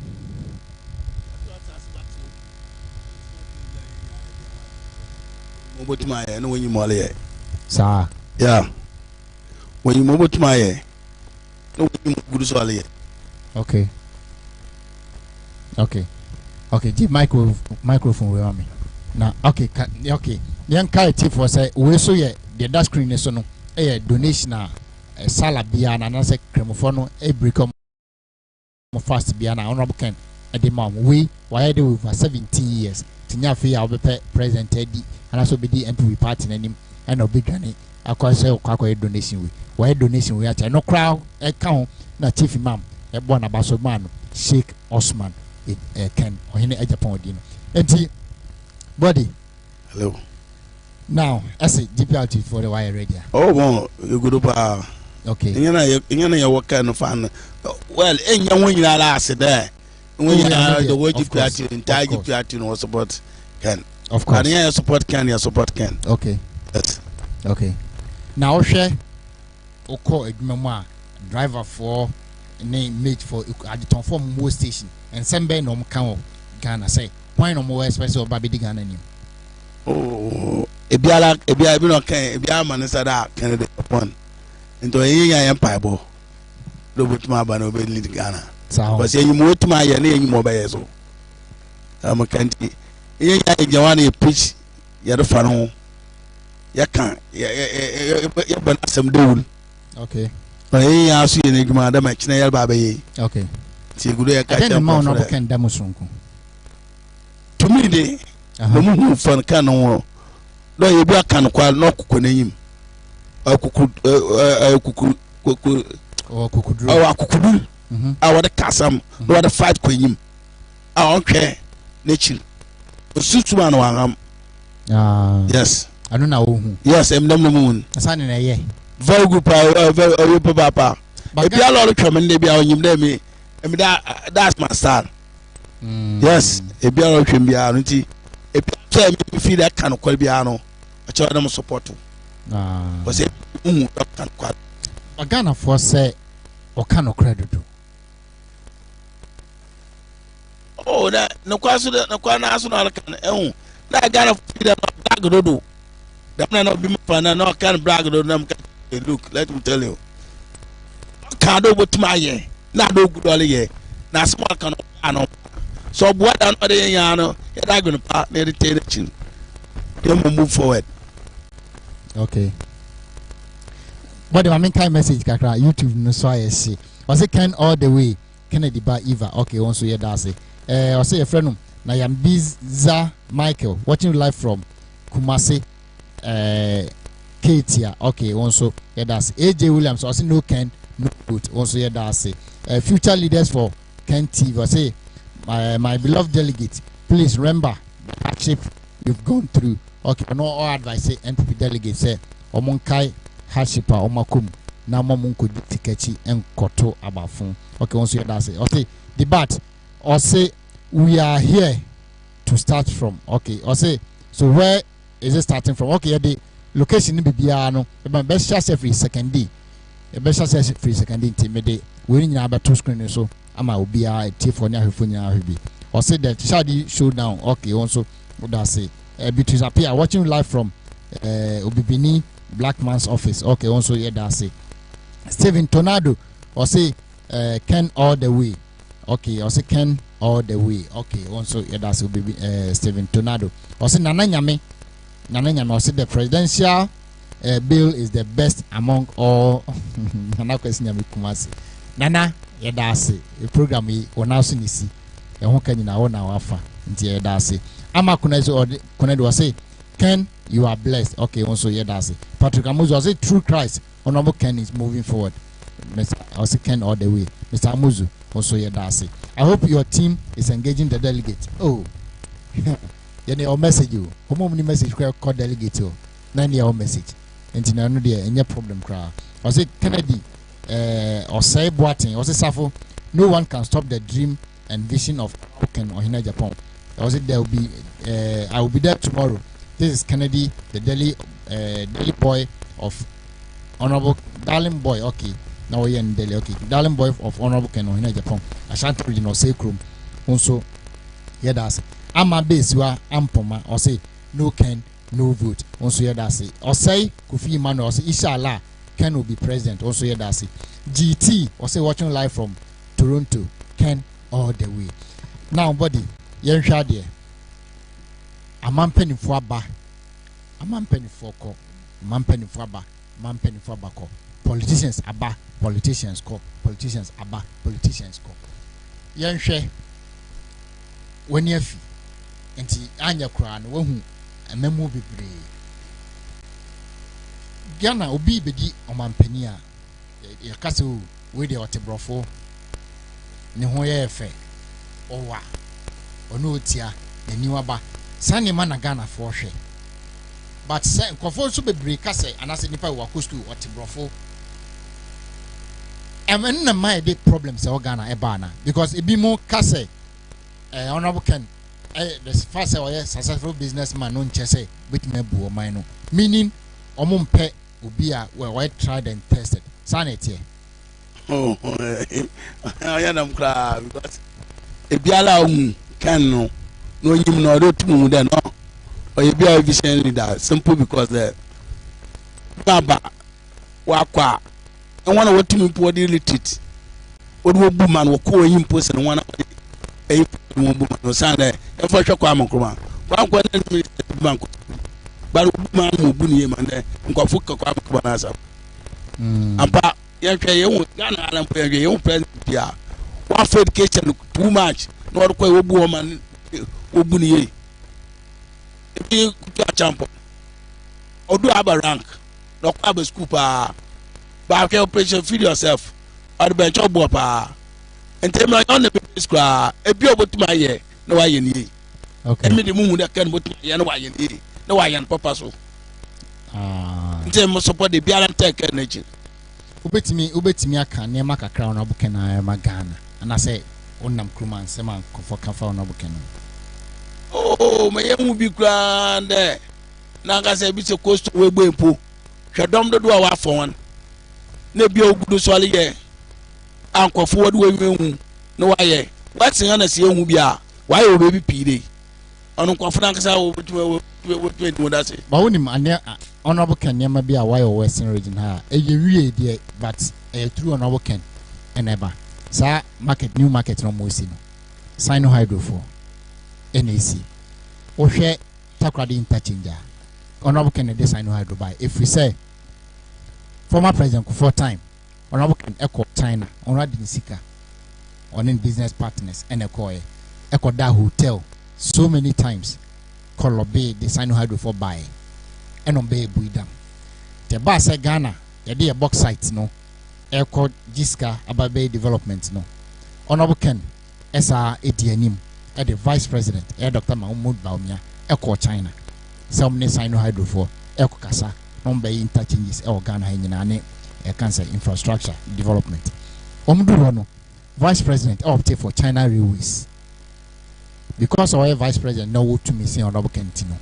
Mobile my no when you molly. Sir. Yeah. When you mobile to my no good solid. Okay. Give microphone with me. Now, okay. Young Kaiti for say we so ye the dash screen is no a donation a salad biana and answer cremofono a brick fast biana honorable Ken at the mom. We why do for 17 years. Tinya fee I'll be present Eddie and also be the MP party name and no big granny. I call say donation we. Why donation we at no crowd account na chief imam a born abaso man Sheikh Osman Ken or any Japan dinner. Enti body. Hello. Now I say DPRT for the wire radio. Oh bon, you good up. Okay. You what kind of fun? Well, in your when you are last there. When you are the word DPRT, entire DPRT was support Ken. Of course. And you support Ken, you support Ken. Okay. Yes. Okay. Now share Oko Edmema driver for name mate for at the top from Mo station and send Ben on count Ghana say why no more special baby Ghana name. Oh, Ebia no can Ebia man said that candidate upon into a empire bo. Do with my ban obey Ghana. But say you move to my name mobile so. I'm a country. You want to preach you're the fan. You can't. You ban some dude. Okay. But he asked you in the match nail baby. Okay. See good I can't amount of can demonstrate. To me they no move for can no you be can qual no kukunayim. Kuku I want to cast some no other fight queen. I don't care nature. Suits one yes. I don't know who. Yes, I'm the moon. A son in a year. Very good papa. But if you are lot of coming, they be on you, me. I mean, that's my son. Yes, if you are not be on if you feel that kind of qualbiano, I try them support you. But say, a Ghana for say, or can of credit. Oh, that no question, no national can. That Ghana black dodo. That may not be my plan, no can brag on them. Look, let me tell you. Can't do what my year. Not do good all year. Now, small can no. So, what another yano, you're not going to partner the tension. You move forward. Okay. But I mean, kind message, Kakra, YouTube, no, so I see. Was it can all the way? Kennedy by Eva. Okay, once you hear that, say, I say a friend, now I'm Biza Michael, watching live from Kumasi. Katia, okay, also, yeah, that's AJ Williams, also no Ken, no good, also, yeah, that's future leaders for Ken TV, I say, my beloved delegate, please remember the hardship you've gone through. Okay, no all advice, say, NPP delegate, say, Omonkai hardship, Omakum, now Momunko Tikechi, and Koto Abafun. Okay, also, yeah, that's it. Okay, debate, or say, we are here to start from, okay, or say, so where is it starting from? Okay, the location in Bibiano, the best chance every second day. The best chance every second day, intimidate. We need about 2 screens, so I'm a be a tea for Nahufunia. Or say that Shadi showdown, okay, also, what I say. Between appear watching live from Obibini, Black Man's Office. Okay, also yeah, that's it. Steven Tornado, or say Ken all the way. Okay, or say Ken all the way. Okay, also yeah, that's it, baby. Steven Tornado, or say Nana Nyame, or say the presidential bill is the best among all. Nana question Nyame Kumasi. Nana, yeah, that's it. The program we now see nisi. Who can you now offer? Yeah, that's it. Ama Kunedo was say, Ken, you are blessed. Okay, also yeah, that's it. Patrick Amuzu was say, true Christ. Honorable Ken is moving forward. I was say Ken all the way. Mr. Amuzu also yeah, that's it. I hope your team is engaging the delegate. Oh, you know message you. How many message call delegate you? 9 year message. And you know there any problem crowd. I say Kennedy, or say Boating, or say Safo. No one can stop the dream and vision of Ken or Hina Japan. I was it there will be. I will be there tomorrow. This is Kennedy, the Delhi boy of Honorable Darling Boy. Okay, now we're in Delhi. Okay, Darling Boy of Honorable Ken or Hina Japan. Ashanti region or Sacrum. Also, yeah, that's it. I'm a base you are Ampoma or say no Ken, no vote. Also, yeah, that's it. Or say Kofi Emmanuel or say Inshallah Ken will be president. Also, yeah, that's it. GT or say watching live from Toronto. Ken all the way. Now, buddy, you're there. A man penny for ba, a man penny for call, man penny for ba, man penny for bako. Politicians aba, politicians call, politicians aba, politicians call. Young she when you fi, and anya crown, who a memo be brave. Ghana obi bedi o man penny a your castle with the Otebrofo. Ne ho ye fe owa ono tia ani waba sane ma na Ghana for hwe but say nkofo so bebre ka say anase nipa wa kostu Otebrofo na my big problem say Ghana e ba na because e bi mo ka say honorable Ken the first say oye successful businessman no nche say betime bu o man no meaning omo mpe obi a we tried and tested sanity. Oh, I am cry because a biala can no him no do to then no or you be a vision leader simple because the baba wakwa and one of what team poor retreat what will boom will call him post and one a woman no Sunday and for your crime one bank but man will boon him and then go for Kakwanaza. Apa you Ghana and president here. One for education too much. Not quite a woman Obuni. If you champion or do have a rank, not have a scooper, back operation, feed yourself, or the bench of Bopa, and tell me on the business cry, a beer with my year, no I need. Okay, me the moon that can put me, no I need, no I am papa so. Tell me support the Bialan Tech energy. Ubetimi aka nema kakra ona buke na ma Ghana and say onam kruma nsema for kafa ona buke no oh me yemu bi grand na ga say bi se coast we gbempo hwedom do wa afọ wan na bi ogudu so ale ye ankofo wadu we hu na wa ye watin na se hu bi a wa ye obi pide onu nkofo na kasa wo we da say ba wonim ane honorable Ken nema bi a why Western region ha wie there but through honorable Ken eneba sa market new market no mo si no Sino Hydro for NAC o hwe takrade interchange honorable Ken dey Sino Hydro by if we say former president for time honorable Ken echo China already sika on in business partners and echo da hotel so many times Kolobe the Sino Hydro for buy and on Bay Buidam. The Bass Ghana, a dear box site no, Aircode Jiska Ababe Development no. Honorable Ken, SR ATNIM, at the Vice President, Air Dr. Mahmoud Baumia, Echo China. Some Sino Hydro for Echo Kasa, non bay interchanges, El Ghana Hinane, a cancer infrastructure development. Omdurono, Vice President, opted for China Railways. Because our Vice President no to me see Honorable Kentino.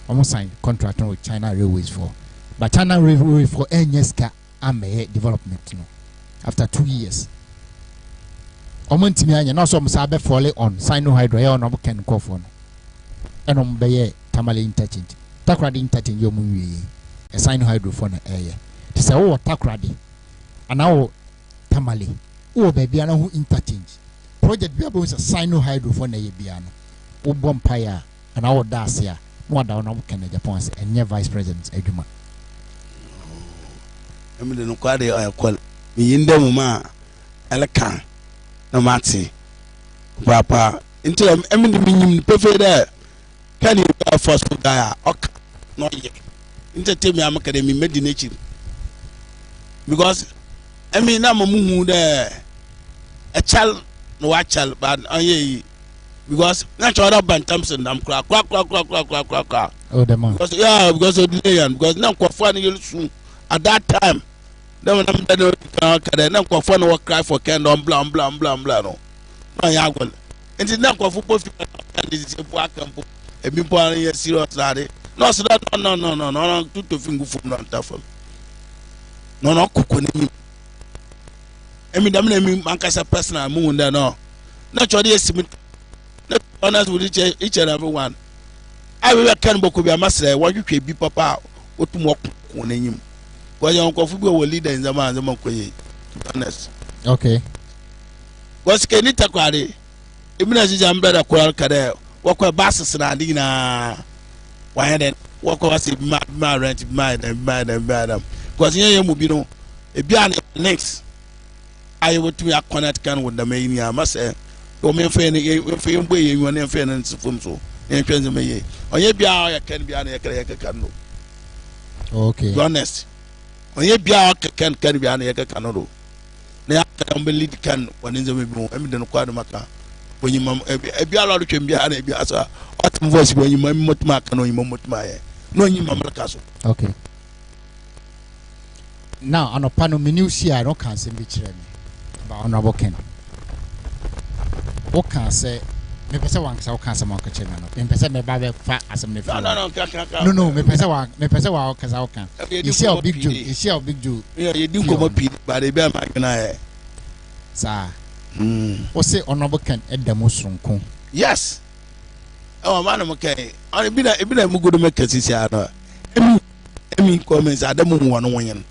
Almost signed contract with China Railways for, but China Railways for NSK Ame development. No, after 2 years, Omontimi no so msabe follow on Sino Hydro here on Obuken Kofon, and on Baye Tamale interchange. Takradi interchange yomu. a sign hydrophone air. To say, oh, takrade, and now tamale, oh, baby, I know who interchange. Project Biabo is a sign hydrophone a biano, oh, bompire, and our dacia, more down on Canada Pons, and near Vice President Eduma. I mean, no quality I call me in the moment, Elecan, no Matty, Papa, until I'm the minimum perfect there. Can you go first to die? Okay, not yet. Entertain me, I'm academy medination. Because I mean, I'm a moon there. A child, no, a child, but I because natural Thompson, I'm crack. Oh, the man. Because, yeah, because of delay, because now Quafan you soon at that time. Then when I'm better, now Quafan will cry for candle, blah. No, I will. And it's not football, and this is a black and a people are serious laddie. No, so that no, to finger from not tough. No, cooking. I mean, I'm a personal moon there, no. Naturally, not honest with each and every one. I will cannibal could be a master. What you can be papa, what to walk on him. Because your uncle will leader in the man, the monk, to be honest. Okay. What's Kenita Quadi? Even as I'm better, Qual Cadell, walk a basses and Adina. Why then, walk was it my rent, mine and bad and bad. Because here you will know a beyond next. I would be a connect can with the mania, must say. Go me friend, if you way you and friend and so. And friends may. On your beer, can be an canoe. Okay. Honest. On your beer, can be an canoe. They can believe can when in the room. I mean, the Quadamaca. When you mum, a beer can be an abiasa. Autumn voice when you mut mark and you mut my. No, you mamma castle. Okay. Now, on a panel menu, see, I don't cancel me. About honorable Ken. What can say? Me pesa wan sa ka sama ka chema no. Me pesa me ba be fa asem ne fa. No, me pesa wa ka sa ka. You see how big Joe. Yeah, you do come up but they be am na. Sa. O say honorable Ken edamo sonko. Yes. Oh man mo kai. On bi na mu gudu me kasisi ana. Emi comments adamu mu wano wonyen.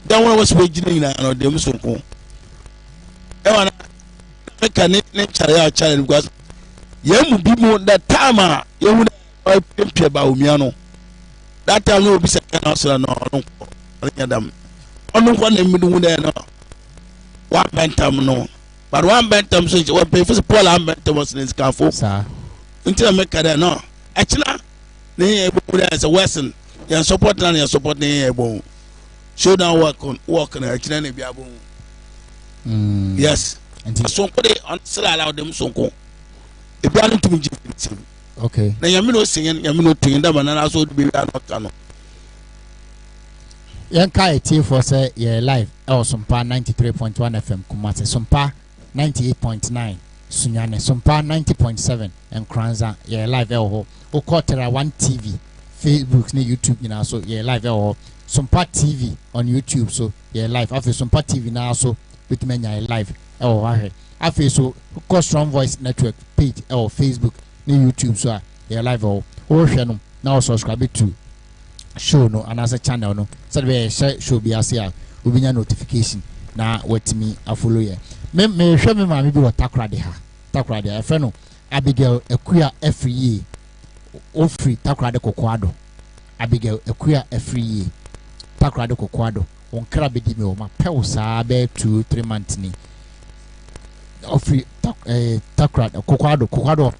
Dan wona was we gina ina no dem sonko. E wana can challenge because you be more that time you would pay about Umiano. That time you will be second house and them. Only one in middle there no. One bantam no. But one bantam so what pay for Paul and bantam was in his car for until I make that no. Actually, there's a Western. You're supporting and you're supporting a show down work on actually be a boom. Yes. And so on still allow them so go. If you are to me, okay. Now you know singing, you know doing that, and also to be not cano. Young Kai T for say yeah live. Sompa 93.1 FM Kumasi, Sompa 98.9 Sunyane, Sompa 90.7 and Kranza yeah live. Okotera 1 TV, Facebook, YouTube, you know so yeah live. Sompa TV on YouTube, so yeah live. After Sompa TV now so with me live. Oh, I so Strong Voice Network page or Facebook, YouTube, so you're live or channel now subscribe to show no another channel no so we show be as here we be notification na what me a follow ye me show me ma me be what takrade a friend no Abigail Ekuya every year o free takrade kokoado Abigail Ekuya every year takrade kokoado on kra be di me o ma pew sa be 2-3 months ni free takrade kokoado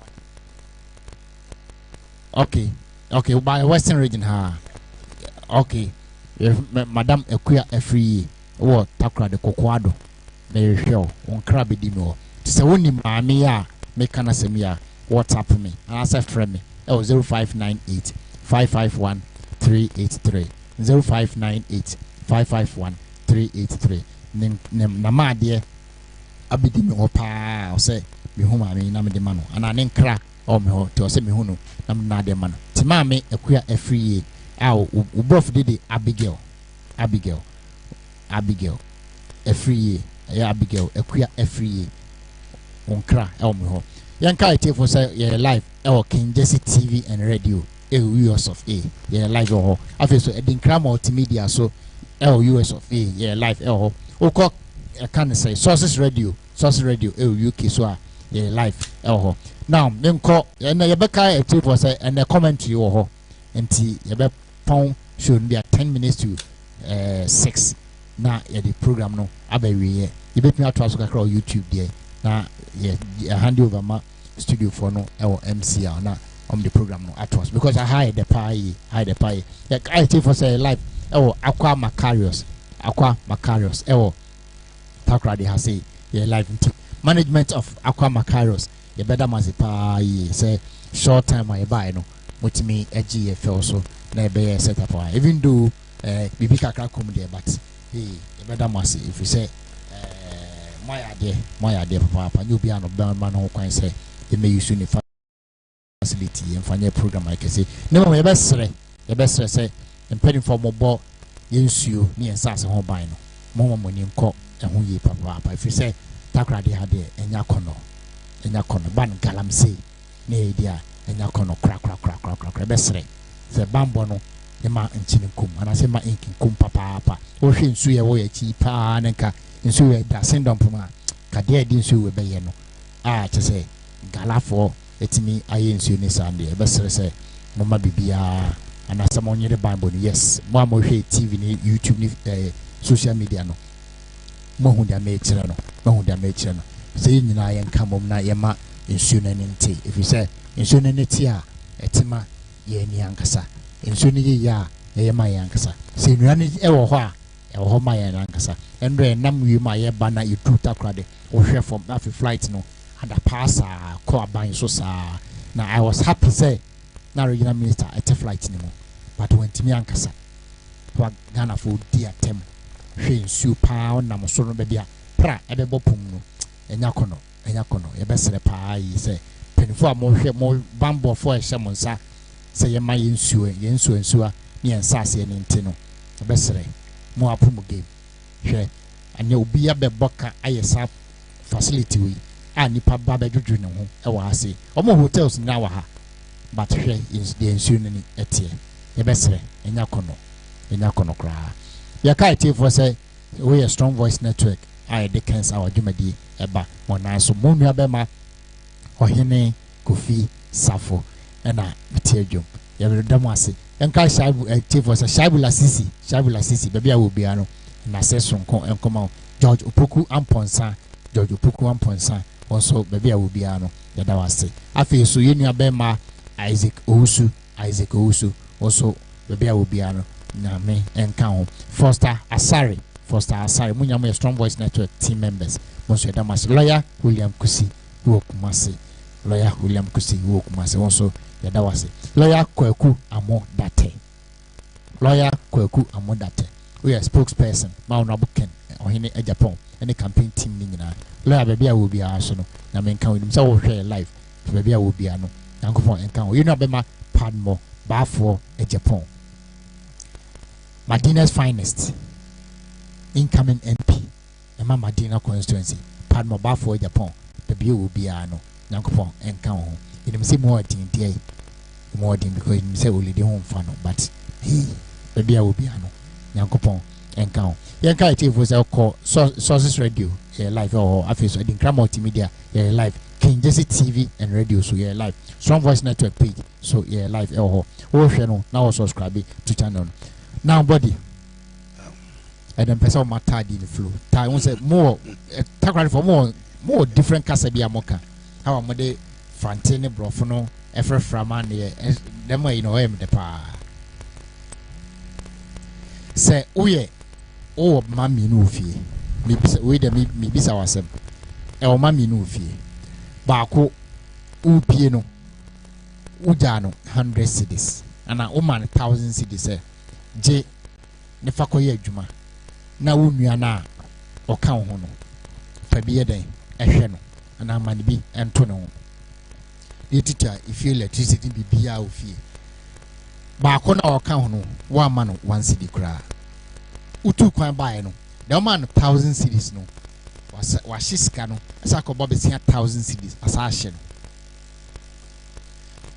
okay by Western region ha okay Madam Ekuya every year what takrade kokoado me show on kra be di me o se woni maame ya make an asemia WhatsApp me and answer friend me 0598 551 383 0598 551 383 na ma de abidi me opa o say me hu maame na me de ma no ana ne nkra o me ho to say me hu no na me na de ma no ti maame Ekuya every year u brof de Abigail every year ya Abigail Ekuya every year onkra me ho yanka ite for say live King Jesse TV and radio US of A yeah live oh afi so edinkra multimedia so US of A yeah live oh oko can say sources radio UK so yeah live oh now menko na yebeka e tape was and the commentary oh enti yebe pon should be at 10 minutes to 6 na the program no abawie you bet me out to across YouTube there na hand over my studio for no MCR na the program no at once because I hide the pie like I take for say live aqua macarius takra they has say live management of aqua macarius you better must pie say short time I buy no with me GFL so na be set up even though bibi kakra come there but you better must if you say my idea papa you be an man who can say they may use uniform facility and find a program like I say no my best say and penny for mobile you me and sas home buy no more money call and who ye papa if you say takra de had and yakono ban galam say ne idea and yakono crack best say bambo no ma nchini kum ana se ma inkin kum papa o hwe nsu ye wo ye chi pa nanka nsu ye da sendom puma ka de edi nsu we be ye no chese galafo etimi aye nsu ni sande e be sere mama bibia ana se mo nyere bambo no yes mo hwe TV ni YouTube ni social media no mo hu da me kire no se nyina ye nka mom na ye ma nsu na ni nti if you say nsu na ni ti a etima ye ni ankasa nso ni ya ma yankasa se nuane ewo ho a ewo ho ma yankasa endre nam wi ma ye bana you two takrade o hwe from that flight no and a passer ko aban so sa na I was happy say na regional minister at a flight ni mo but when timi yankasa to Ghana for dia tem hwe nsu pa onam so no be bia pra ebe bopum no enya kono ye besere pa yi say penifo a mo hwe mo bambo fo e hye mo nsa say ye ma yensuo ne ensase ne ntino obesere mo apumu game hwe anya obi ya beboka ayesa facility we nipa ba bedwodwo ne ho e wa ase omo hotels na wa ha but hwe yensuo ne etie ye besere enya kono kra ya kai tie for say we a strong voice network de cancer our jumadi eba mona so mo nua be ma ohene Kofi Safo ena metiajum ya bedam ase enka shaibu active was shaibu la sisi bebia wo bia no na sesonko enkoma George Opoku Amponsa also bebia wo bia no ya da wase afi so yenua be ma Isaac Owusu also bebia wo bia no na me enka ho Foster Asare munya mo strong voice network team members mo so da mas lawyer William Kusi wo Kumase also yada wase lawyer Kwaku Amo Date we are spokesperson ma no buken ohene Japan any campaign team ni nyina lawyer baby a wo bia so no na me nka we say wo hwe live baby a wo bia no yankofo enka we no abema padmo bafo Japan Madina's finest incoming MP Emma Madina constituency padmo bafo Japan baby a wo bia no yankofo enka ho in say more because him say only the home fan but he baby I will be ano yankopon enka yanka it for say call sources radio live or afis in Cram multimedia live King Jesse TV and radio so live strong voice network page so live oh hwe no now subscribe to channel now body and then person matter the flow ta won say more takra for more different kasa bia moka how am dey frantene brofo no efreframa ne dem you know em de pa say oye o mami no fie me bisa we de me bisa wasem o mami no fie ba ko upie no uja no 100 cedis ana o man 1000 cedis je ne fa ko ye adwuma na wo nua na o kan ho no fa bi ye den ehwe no ana man bi ento no tita if you electricity bibia ofie ba ko na o kan ho no wa ma no 1 cedi kra utu kwan bae no the man 1000 cedis no wa shiska no asa ko bobe 1000 cedis asa ahye no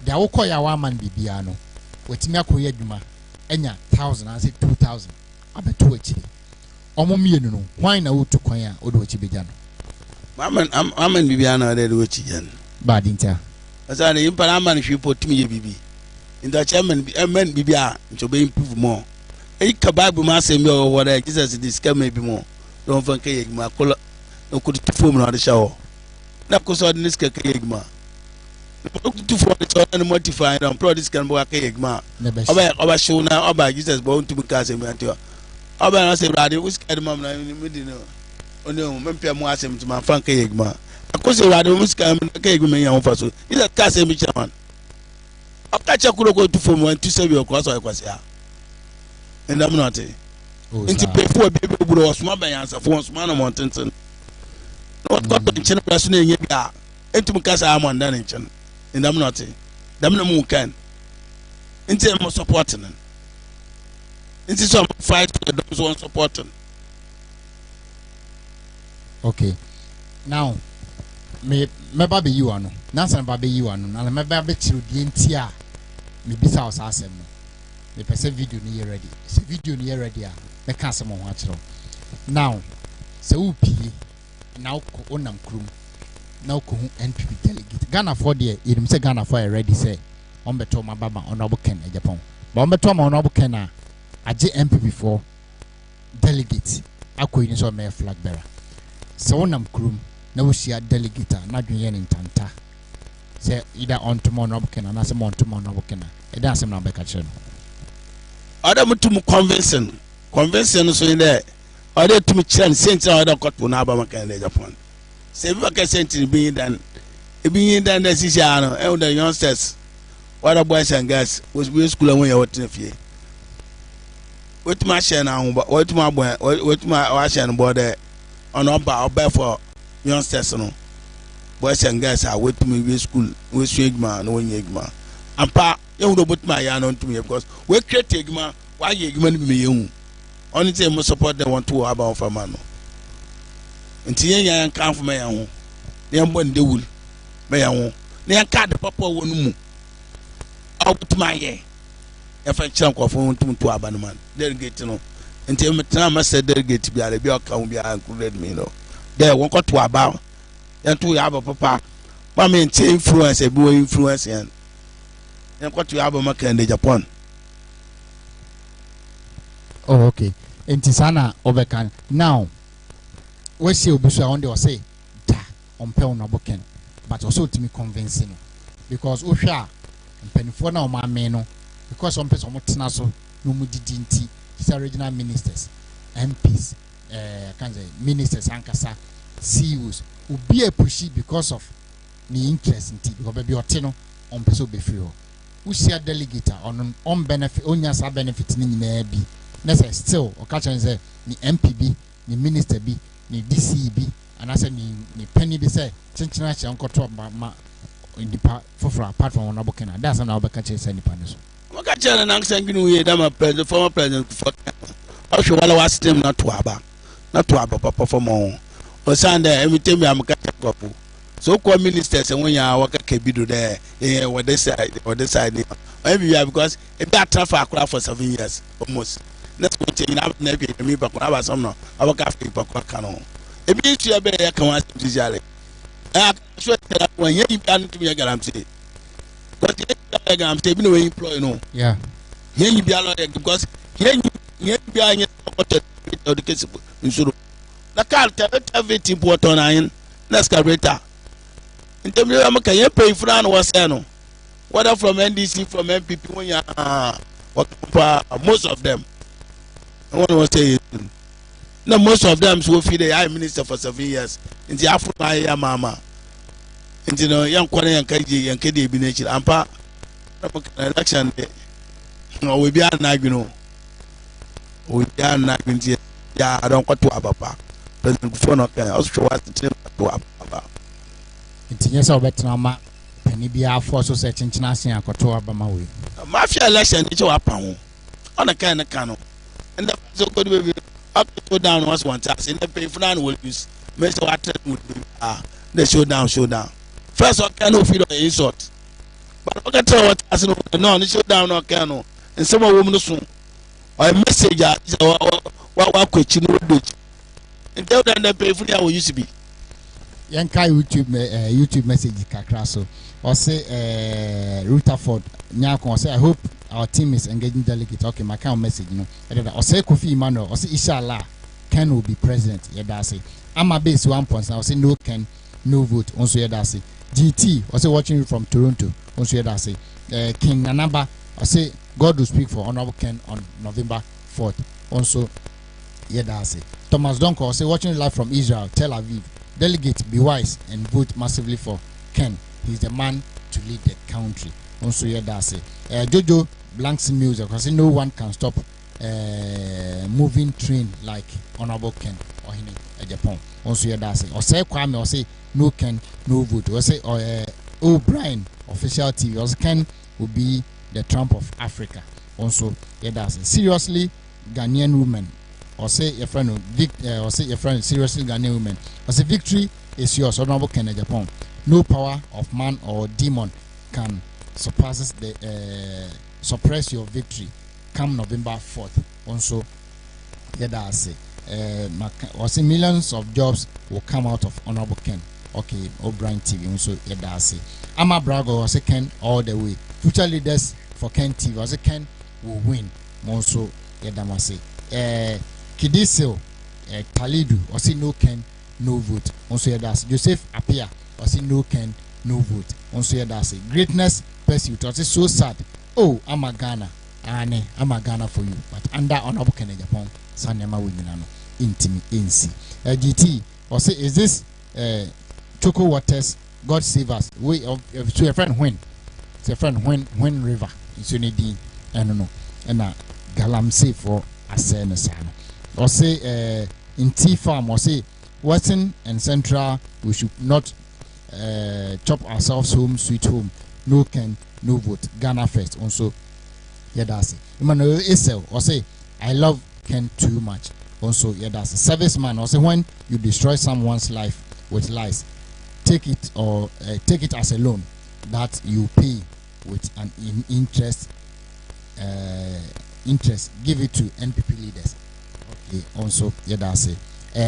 da wo ko ya wa man bibia no wetimi akoyɛ adwuma enya 1000 ase 2000 abeto akyi ɔmo mienu no hwan na wotu kwan a odo akyi begya no aman bibia na de wo chi yan ba dinta asa ne impa aman hwi potimi ye bibi inda chairman bibia ncho be improve more e ka bible ma say me o wora Jesus this can maybe more don fan ka ye ma kola no kudu fom na de shawo na ko so de ska ka ye ma to for the children and modify and pro this can work egma oba show na oba Jesus bo ntum ka say me antio oba na say brade we scared mam na me di no ono me pia mu asem to man fan ka egma akoso brade mu scared ka egma yan fa so Jesus ka say me chairman oka cha kuro go to for mu antu say we cross o kwase a and I'm not nti pay for be bro osma ban yansa for osma na mountain no got to chin press na enye bia entum ka say am ndan chin and I'm not them no can into more supporting into some fight for those one supporting. Okay, now me baby you ano na san baby you ano na me baby chiru die ntia me bisa o sa asem no me pese video ni ready se video ni ready a me ka asem ho akiro now se u pie now ko onam krum now ko NPP delegate Ghana for there you say Ghana for ready say on beto ma baba honorable Ken e Japan but on beto ma honorable Ken a age MPP for delegate akoyi ni so me flag bearer so onam krum na wo sia delegate na dwenye ni ntanta say either on to honorable Ken na say on to honorable Ken e da asem na be ka kire no Other mutum convention so in there other to me chance sense other court na aba maka in Japan say we can send being done this is and the youngsters what boys and girls was we school when you were in fear what my share now what my boy what my wash and border on about for youngsters no boys and girls are with me we school we swing man no yegma and pa you know put my yarn on to me because we create yegma why yegma be you only say mo support them want to about for man nti yan kan fo me yan ho ne yan bon de wul me yan ho ne yan card papa wonu mu out my ye e fa chan ko fo ntum to abanu man delegate no nti me tana ma say delegate bi ala bi o kan bi an included me no there won ko to aba yan to ya ba papa ba me nti influence bi wo influence yan ko to ya ba maka in Japan. Oh okay nti sana obekan now we see obusu on dey say da on pe on aboken but also to me convincing because ohwa mpanifo na o ma me no because on person motena so no mu didi nti these regional ministers MPs can say ministers ankasa CEOs obi e pushi because of ni interest nti because be ote no on person be free who see delegate on benefit onya sa benefit ni nyina bi na still o ka chen say ni MPB ni minister bi ni DCB and I said ni penny be say chinchina cha nkoto ma indipa for apart from on abokena that's na obeka che say nipa ne so waka che na nang sanginu we da ma president former president for o hwe wala wa system na to aba papa for mo o sanda everything am ka kopo so ko ministers when ya waka kebido there what they side because if that traffic akura for 7 years almost let's go change na be me ba ko aba some no abaka fi pa ko kanu e bi tu ya be ya kan wa tijale so that when you plan to be a guarantee but you guarantee be no employ no yeah you be allow because you be anya the case insuru na car everything important ayin na excavator in terms of am can you pay for an was no whether from NDC from MPP when you most of them I want to say no most of them so feed the high minister for 7 years in the Africa ya mama into no young kwane yankaji yankede bi nature ampa election no we be anagino we be anagino ya I don't to ababa president for no can also what to ababa nti nyesa obetina ma pani bia force so chinchina asen akoto abama we mafia election ni che wa pa ho on the kind no and the so could be up to down once one task in the pay for now will use Mr. Water would be the showdown first I cannot feel insult but okay tell what as no no show down no can no and some woman no so or message wa kwachi no do and tell them that pay for how used to be yanka YouTube message kakra so or say Rutherford nyako say I hope our team is engaging delegate. Okay, my account message no or say Kofi Emmanuel or say inshallah Ken will be president. Yeah, that's it. I'm a base 1 point. I say no Ken, no vote. Also, yeah, that's it. GT or say watching you from Toronto. Also, yeah, that's it. King Nanaba or say God will speak for Honorable Ken on November 4th. Also, yeah, that's it. Thomas Donko or say watching live from Israel, Tel Aviv. Delegate, be wise and vote massively for Ken. He's the man to lead the country. Also, yeah, that's it. Jojo Blanks music because no one can stop moving train like Honorable Ken or him in Japan. Also, yeah, that's it. Or say Kwame or say no Ken, no vote. Or say O'Brien official TV. Or Ken will be the Trump of Africa. Also, yeah, that's it. Seriously, Ghanaian women. Or say your friend, or say your friend, seriously Ghanaian women. Or say victory is yours, Honorable Ken in Japan. No power of man or demon can suppress your victory come November 4th. Also, yeah, that's it. Or say millions of jobs will come out of Honorable Ken. Okay, O'Brien TV. Also, yeah, that's it. Ama Brago or say Ken all the way. Future leaders for Ken TV. Or say Ken will win. Also, yeah, that's it. Kidisil, Talidu, or say no Ken, no vote. Also, yeah, that's Joseph Apia, or say no Ken, no vote. Also, yeah, that's it. Greatness pursuit, or say so sad. Oh, I'm a Ghana. I'm a Ghana for you. But under Honorable Ken Japan, Sanema Winano, Intimi, NC. GT, or say, is this Choco Waters, God save us? We of to a friend when? It's a friend when river. It's only D, I don't know. And Galam safe for a Sana. Or say in Tea Farm, or say Western and Central, we should not chop ourselves home, sweet home. No Ken, no vote. Ghana first. Also, yeah, that's it. Emmanuel Isel, or say I love Ken too much. Also, yeah, that's it. Serviceman, or say when you destroy someone's life with lies, take it as a loan that you pay with an interest. Give it to NPP leaders. Okay, also, yeah, that's it.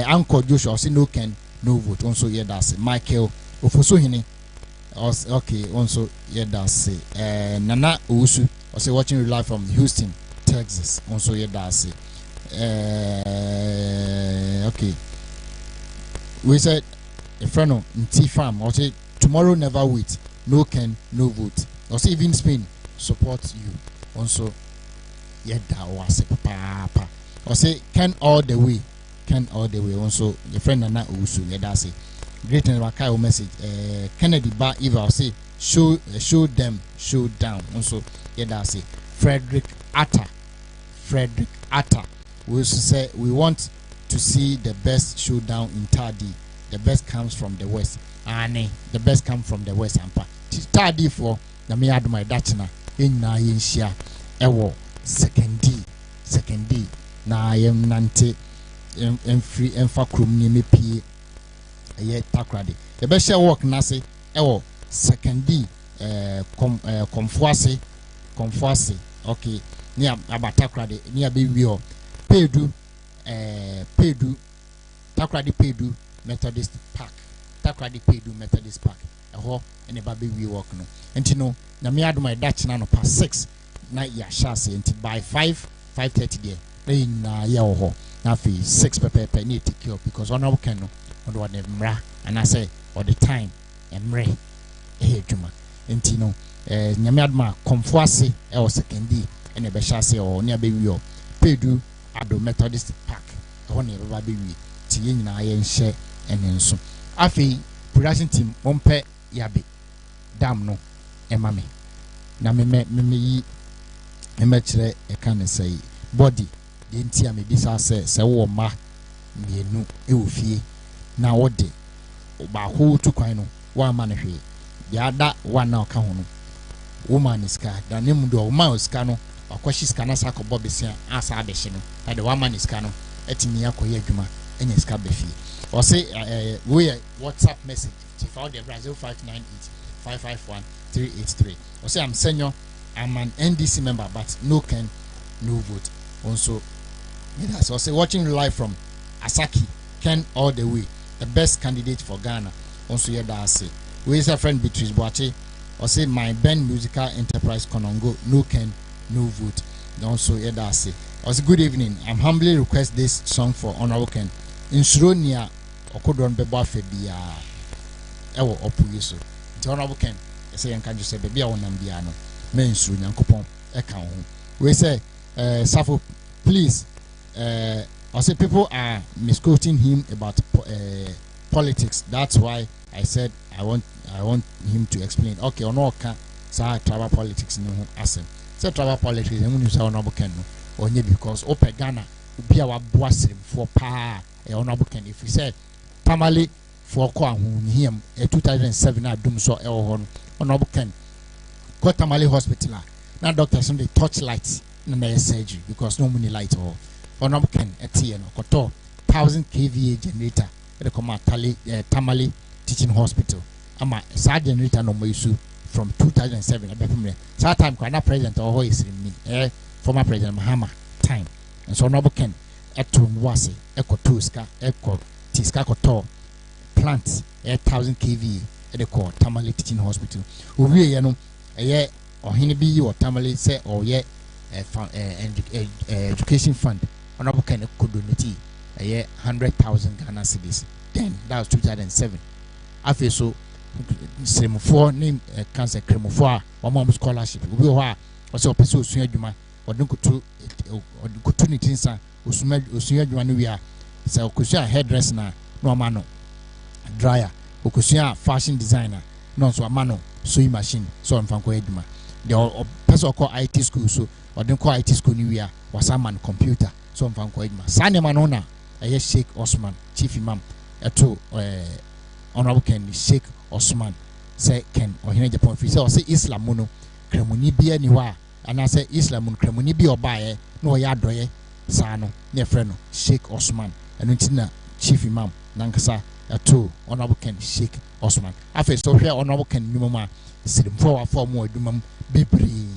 Uncle Joshua, say no Ken, no vote. Also, yeah, that's it. Michael Ofosuhini. Okay, also, yeah, that's it. Nana Usu, also watching you live from Houston, Texas. Also, yeah, that's it. Okay. We said a friend of T Farm, or say tomorrow never wait. No Ken, no vote. Or say even Spain support you. Also, yeah, that was it, papa. Or say Ken all the way. Ken all the way. Also, your friend Nana Usu, yeah, that's it. Great and Makayo message. Kennedy Bar Eva, I'll say show them, show down. Also, yeah, that's it. Frederick Atta. We say we want to see the best showdown in Tardy. The best comes from the west. The best comes from the west. Ampa. Tardy for the me ad my Dachina in na yinshia. Ewo second D. Na yem nante free emfa krum ni me pie. Ye takrade. The best share work nase ewo second D komfuase. Okay. Ni abatakrade ni abewi Pedu Takradi Pedu Methodist Park. Eho ene ba be we work no. Enti no na me ado my Dutch na no past 6 na ya shase enti by 5:30 there. Na ya ho. Na fi 6 pepe ni take up because on our can no on the mra and I say all the time emre dwuma. Enti no nyame adoma komfoase e o second D ene be shase o ne abewi o Pedu Ado Methodist Park. One year, baby, Tien na yen share and so. Afi production team Mompe Yabe Dam no Emame. Na me chere e can say body. The intia me bisa say wo ma mienu e ofie na wode ba ho tu kwan no wa ma ne hwe. Ya da one na ka ho no. Woman is car. Da nemu do woman is car no. Akwashi skana sako bobisia asa abehye no na de wama ni skano etimi akoye adwuma enya ska befi o say we WhatsApp message 0598 551-383. I say I'm senior, I'm an NDC member, but no Ken, no vote. Also, yes, I say watching live from Asaki, Ken all the way, the best candidate for Ghana. Also, yeah, that's it. We is a friend Beatrice Boache. I say my band musical enterprise Konongo, no Ken, no vote. Also, yeah, that's it. I say good evening. I'm humbly request this song for Honorable Ken. In Shronia, Okodron Beba Febia, Ewo Opuiso. The Honorable Ken, I say, and say, baby, I want Nambiano, men Shronia, Coupon, account. We say, Safo, please, I say people are misquoting him about politics. That's why I said I want him to explain. Okay, or no, can say travel politics no asem. Say travel politics, and when you say Honorable Ken, or because Ope Ghana, be our boss for pa. Honorable Ken, if we say family for him 2007 I doom so Honorable Ken got Tamale Hospital. Now doctors on the torchlights in the surgery because no money light or Honorable Ken Etienne Koto 1000 kVA generator at the command Tamale Teaching Hospital. I'm a generator no more from 2007. That time Kana President or is me former President Mahama time. And so Honorable Ken Eto Mwase Eko Tuska Eko Tiska Koto plant 1000 kVA at the core Tamale Teaching Hospital. We are no a or Hinibi or Tamale say or education fund. Honorable Ken could donate a year 100,000 Ghana cedis. Then that was 2007. After so Sremofor name cancer Cremofor or mom scholarship. We were also pursue Sunjuma or don't go to opportunity inside Usunjuma. So Kusia hairdresser no mano dryer. Okusia fashion designer no so mano sewing machine so I'm from Edma. The person called IT school so or don't call IT school new year was a man computer so I'm from Edma. Sani Manona a Sheikh Osman chief imam to Honorable Ken Sheikh Osman say Ken or he Japan free say Islam mono kremuni bi aniwa and I say Islam mun kremuni bi obaye no ya doye sano ne freno Sheikh Osman and untina chief imam nankasa to Honorable Ken Sheikh Osman afa so hwe Honorable Ken numama sidim for more dumam bebri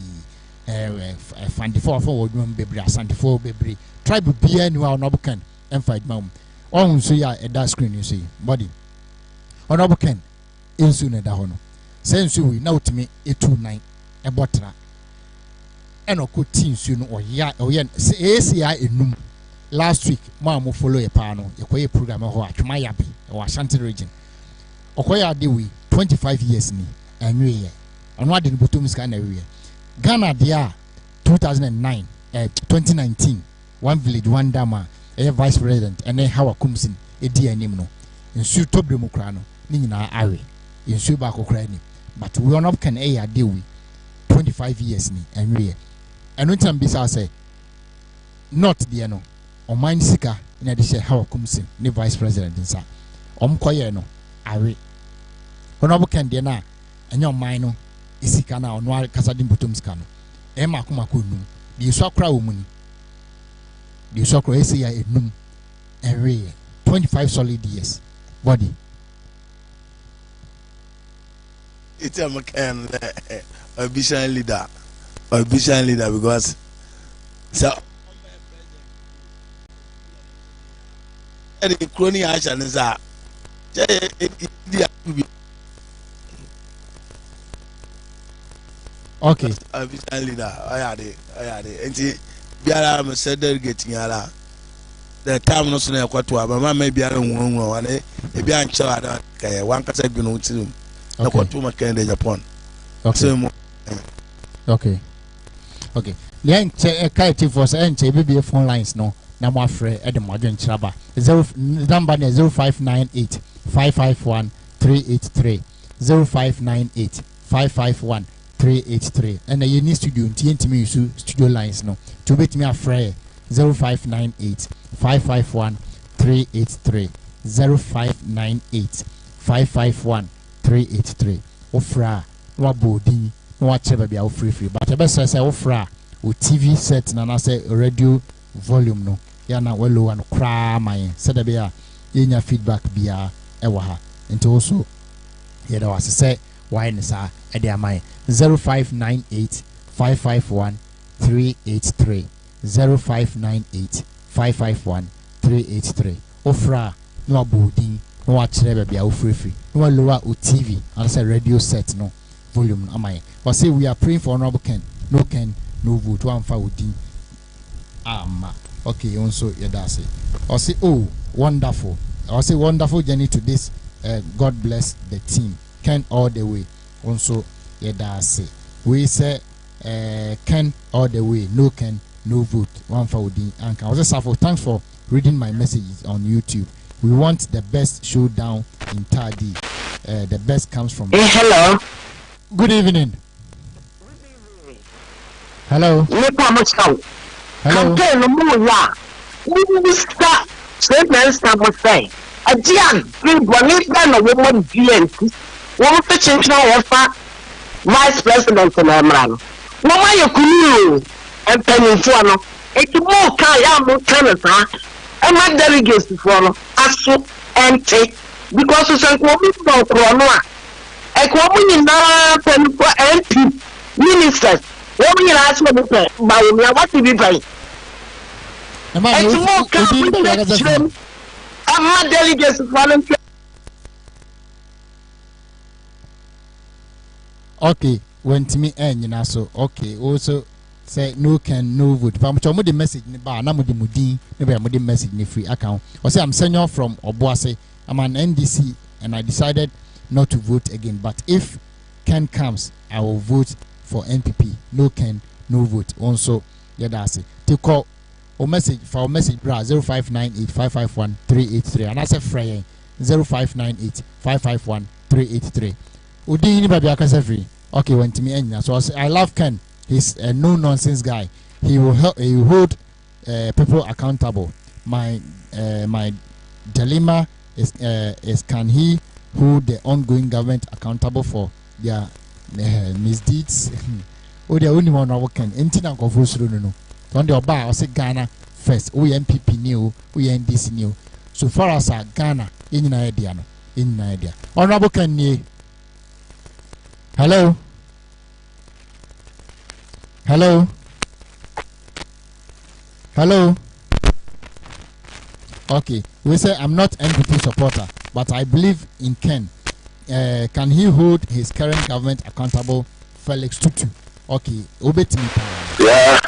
fandi for dumam bebri asante for bebri tribe bi aniwa Honorable Ken emfa dumam on so ya that screen you see body Honorable Ken insu ne da hono sensu we na utimi 229 e botra eno ko tinsu no oya ACI enum last week mo follow e pa no e koye program ho atwuma yabe e wa Ashanti region okoya de we 25 years ni anwe ye ono ade no botom ska na we Ghana dia 2019 one village one dama a vice president and then how kumsin e di anim no nsu tobremu kra no ni nyina awe nsu ba kokra ni but we on up can a dey we 25 years ni anwe eno tam bisa say not there no o mind sika na de share how kumsin ni vice president nsa omkoye no awe ono can there na enyo mind no isika na ono kasa di botom sika no e makoma ko num di so akra wo muni di so akra esi ya enum anwe 25 solid years body it's a McCann ambition leader because so the crony action is a okay ambition leader I had it and see biara am said getting ala the time no so na kwatwa mama ma biara nwonwo wane e bia nche ada kai wan kasa gbe no tirim na kwatwa McCann de Japan okay the enche kai for say enche be phone lines no na mo afre e de mo adwen chiraba 0 number 0598 551 383 0598 551 383 and you need studio ntimi use studio lines no to bet me afre 0598 551 383 0598 551 383 ofra no bodi no wa chebe bia ofree but be say ofra o TV set na say radio volume no ya na welo an kra man say da bia yenya feedback bia e wa ha nti also ye da was say why ne saa e de amai 0598 551 383 0598 551 383 ofra no abodin no akyerɛ baabi a ofrefri no lower o TV and say radio set no volume no amai or say we are praying for honorable Ken no vote one for odin ama okay also yedase or say oh wonderful or say wonderful journey to this God bless the team Ken all the way also yedase we say Ken all the way no Ken no vote one for odin and can also Safo thanks for reading my messages on YouTube. We want the best showdown in Tadi. The best comes from. Hey, hello. Good evening. Hello. Hello. Campaign no ya. We start. Statement start say. Ajian, we believe that no woman DNC. One for change now vice president in Amran. No why you kunu and penny for no. It's more kaya mo Canada. And my delegates for no aso ente because you say ko mi do ko no a e ko mu na pen for MP ministers wo mi na aso mi pe ba wo mi what be pay na ma and my delegates for no. Okay went me nyina so okay also say no Ken no vote but mo the message ni ba na mo di mudin ne ba mo the message ni free account or say I'm senior from Obuase. I'm an NDC and I decided not to vote again, but if Ken comes I will vote for NPP. No Ken no vote also yeah that's it to call or message for message bra 0598 551 383 and I say free 0598 551 383 udi ni ba bia kasa free okay went to me enya so I love Ken. He's a no-nonsense guy. He will help. He will hold people accountable. My dilemma is can he hold the ongoing government accountable for their misdeeds? Oh, the only one I can. Anything I go through no. On the bar, I say Ghana first. We MPP new. We NDC new. So far as Ghana, in idea no. In idea. Honorable Ken. Hello. Hello. Hello. Okay. We say I'm not NPP supporter, but I believe in Ken. Can he hold his current government accountable? Felix Tutu. Okay. Obet me. Yeah.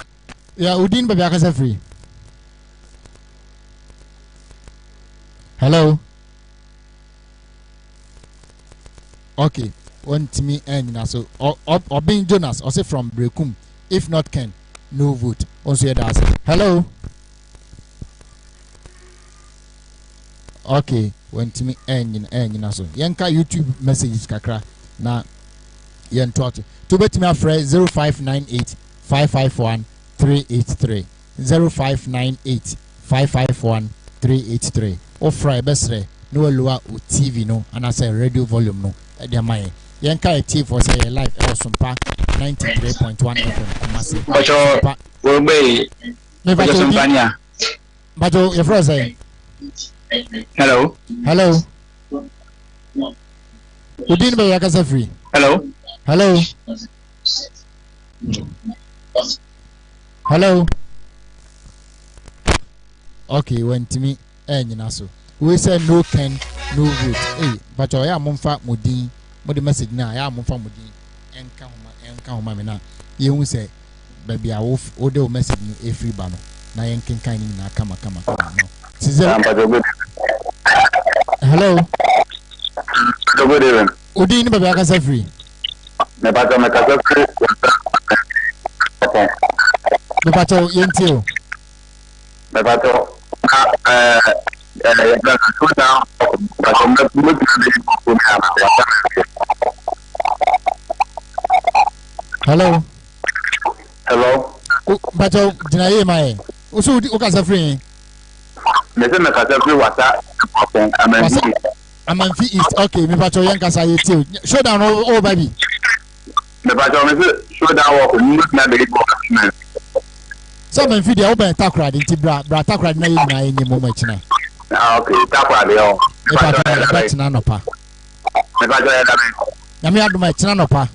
Yeah. Udin baby akasa free. Hello. Okay. Want me and so or being Jonas or say from Brekum. If not Ken, no vote. Also here does. Hello. Okay, went to me and so. Yanka YouTube messages kakra na yen talk to bet me afraid 0598 551 383 0598 551 383 or fry besre no lower TV no and I say radio volume no at their mind. Yanka TV for say live Sompa 93.1 FM Kumasi. Bacho we bacho Sompania. Bacho your friend say. Hello. Hello. Udin be yakasa free. Hello. Hello. Hello. Okay, went to me nyina so. We say no Ken no vote. Hey, bacho ya momfa mudin. Mo the message na ya momfa mudin. Enka homa me na yehu say baby a wo de message ni e free ba no na yenkin kan ni na kama no hello good evening odi ni baby aka say free me ka free me pato yenti o me pato hello. Hello. But deny my also ukasa free. Me say me kasa free wata Amanfi East. Okay, me pato yan kasa yeti. Show down oh baby. Me pato me say show down work ni na dey go. So Amanfi dey open takra nti bra takra na yin na yin mo machina. Ah okay, takra dey o. Me pato bet na no pa. Me pato ya da me. Yami aduma china no pa.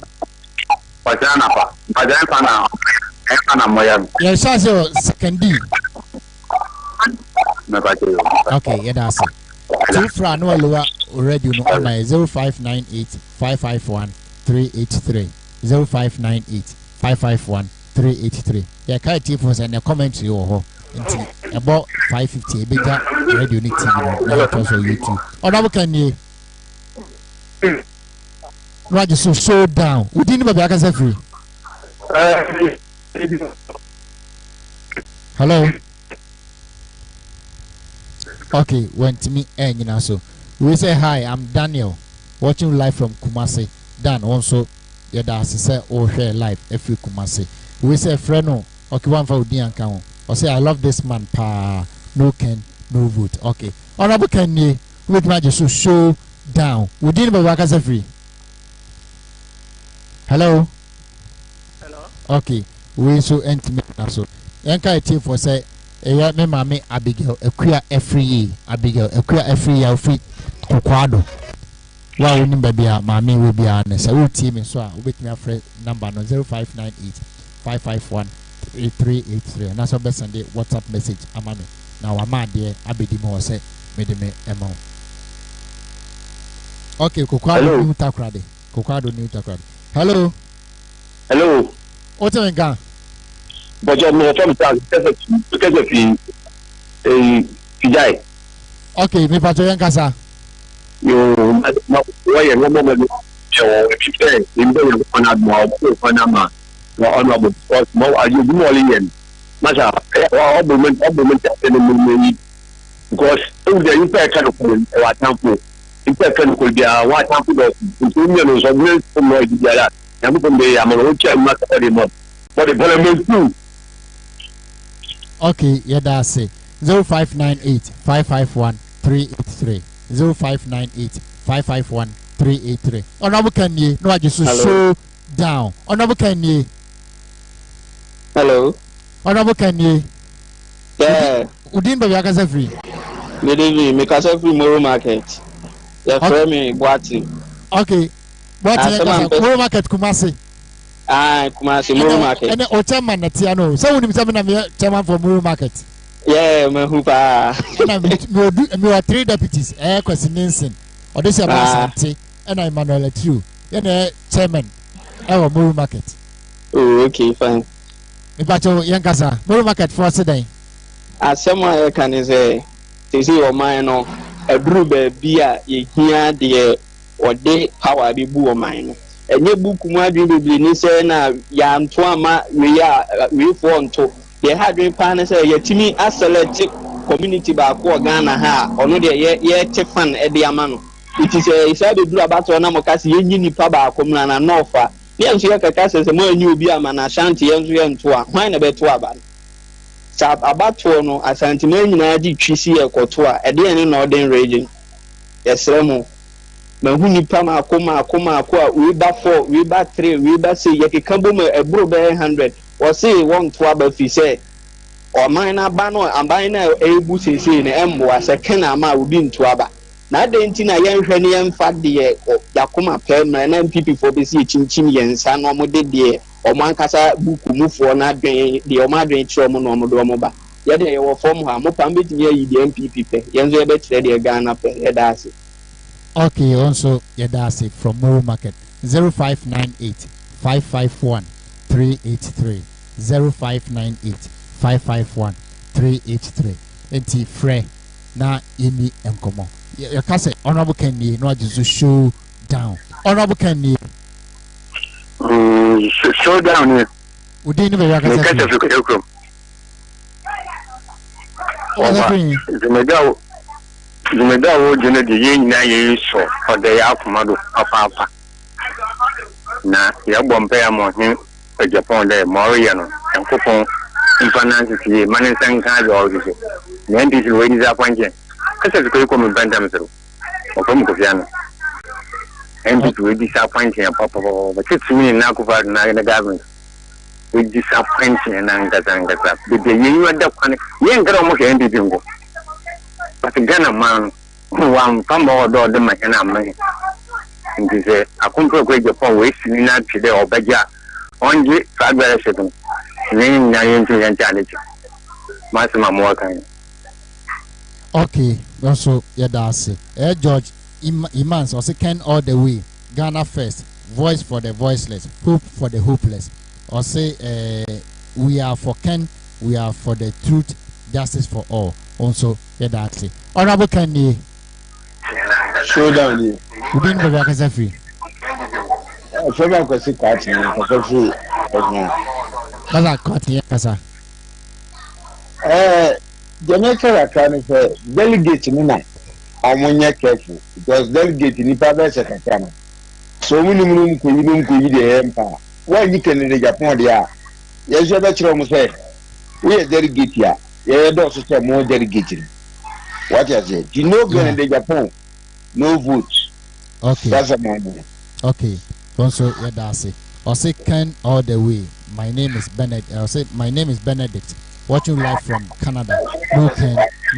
Pachana pa. Pachana na moya. Yeah, so second D. Okay, yeah, that's it. Two fra no lower already no on my 0598 551 383 0598 551 383. Yeah, kai tifos and a commentary or about 550 bigger radio need TV no also YouTube. Or now can you Roger so down. We didn't be aka free. Hello. Okay, went to me and you know so we say hi, I'm Daniel, watching live from Kumasi. Dan also yeah that's say oh share live every Kumasi. We say friend okay one for Udi and Kaon. Or say I love this man pa no Ken no vote. Okay. Honorable Ken we just show down. We didn't be aka free. Hello. Hello. Okay. We so intimate now so. Yanka team for say eya me mama Abigail ekua every year Abigail ekua every year free kokwado wa woni babia mama we bia na say we team so a obetimi afre number no 0598 551 8383 na so be send WhatsApp message amame na wa ma de abedi mo say me de me emo. Okay, kokwado ni utakrade hello otenga But you're not from town because of Fijay. Okay, me pato yan kasa. You why you no more in the Panama honorable because more are you Molian. Masha because the impact can what temple. Impact could be a what temple of millions of millions from Nigeria. And from the Amarocha not anymore. But the parliament too. Okay, yeah, that's it. 0598 551 383 0598 551 383. Honorable Kanye, no, I just show down. Honorable Kanye. Hello. Honorable Kanye. Yeah. Udin baby akasa free. Me kasa free Moro Market. Yeah, friend me Boati. Okay. Boati Moro Market Kumasi. Kumasi Moro Market. And the chairman na tiano. So we say na chairman for Moro Market. Yeah, me hupa. And we are 3 deputies. Kwesi Nelson. Odesi Abasante and Emmanuel True. And chairman our Moro Market. Oh, okay, fine. Me pacho yankasa Moro Market for today. As someone can say see o man no eduru ba bia ye hia de ode power bi bu o man no. Enye buku mu adwe bebre ni say na ya nto ama we for nto they had we pan say yetimi select community ba ko Ghana ha ono de ye che fan e de ama no it is say be duru abato na mo kasi ye nyi nipa ba ko na na nofa ne enso ye kaka say mo anyi obi ama na shanti ye nso ye nto a hwan na beto aba sa abato no asanti ma nyina di twisi e koto a e de ne no den region yesremo mahu nipa ma akoma a we ba 4 we ba 3 we ba say ye keka bo ma ebro be 100 o say won to aba fi say o man na ba no amban na ebu sese ne embo aseke na ma obi nto aba na de nti na ye nhwe ne ye mfa de yakoma pe na MPP for be see chinchim ye nsa no mo de de o man kasa buku mufo na adwen de o ma adwen kire mo no mo do mo ba ye de ye wo form ha mo pa mbetimi ye de MPP pe ye nzo ye be kire de Ghana pe ye da ase. Okay, also yeah, that's it from Moro Market 0598 551 383 0598 551 383. Enti free na yemi enkomo. You can say honorable Kenny no just show down. Honorable Kenny. Show down here. Udi ni be ya ka say. Zumeda wo jene de ye nyina ye so ode ya akomado papa na ya bompe ya mo hin e Japan de Moriya no enkopon finance ti manin san ka do o dise ne ndi si we ni za kwanje kasa ko mi banda mesero o ko mi ko fiana ndi si we di sa kwanje papa ba titimi na ko fa na government we di sa kwanje na ngata de ye ni wada kwane ye ngara mo ke ndi bingo but Ghana man one from all the Mahana man. nti sɛ akompro kɔ Japan we sini na twede obaja onje fagbere shetu ni nya yentu yanta alechi masima mo kan. Okay, also yedase George Imans also Ken all the way Ghana first, voice for the voiceless, hope for the hopeless. Or say we are for Ken, we are for the truth, justice for all. Also yedase Honorable Kenny show down here. We didn't go back as a free. Fẹ́mi àkọsí kàtì ní kọ̀kọ́ fún ẹ̀gbọ́n. Bala kọ́ọ̀tì yẹn kasa. Jamaica rakra ni fẹ́ delegate ni na ọmọ nyẹ careful because delegate nípa bẹ́ẹ̀ sẹ̀ kàkà na. So mu ni mu nkòyi de ẹ̀ mpa. Wọ́n yí kẹ́ni ní Japan de a. Yẹ sọ bẹ́ẹ̀ kyerẹ́ ọmọ sẹ́, wọ́n yẹ delegate a, yẹ yẹ dọ́ọ̀sọ sẹ́ mo delegate ni. What you say? You know going to Japan, no vote. Okay. That's a man. Okay. Also, yeah, that's it. I'll say Ken all the way. My name is Benedict. I'll say my name is Benedict. Watching live from Canada. No Ken,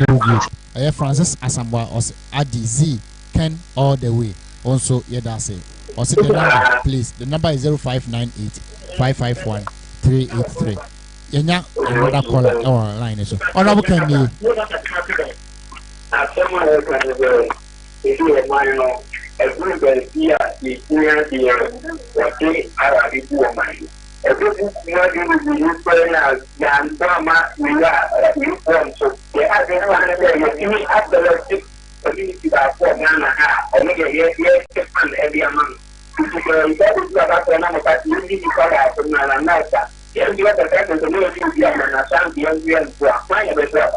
no vote. I hear Francis Asambwa. I'll say Adi Z. Ken all the way. Also, yeah, that's it. I'll say the number, please. The number is 0598 551 383. Yeah, another caller online. So, honorable Ken, you. Everybody here is here, what they are a bit woman. Everything we are doing is as young drama, we are informed. So they are the one that they are giving up the community that for Ghana, or make a year, and every month. That is what I'm going to do. You call out from Nasa. Yes, you have the fact that the community is young and a son beyond you and to apply a better.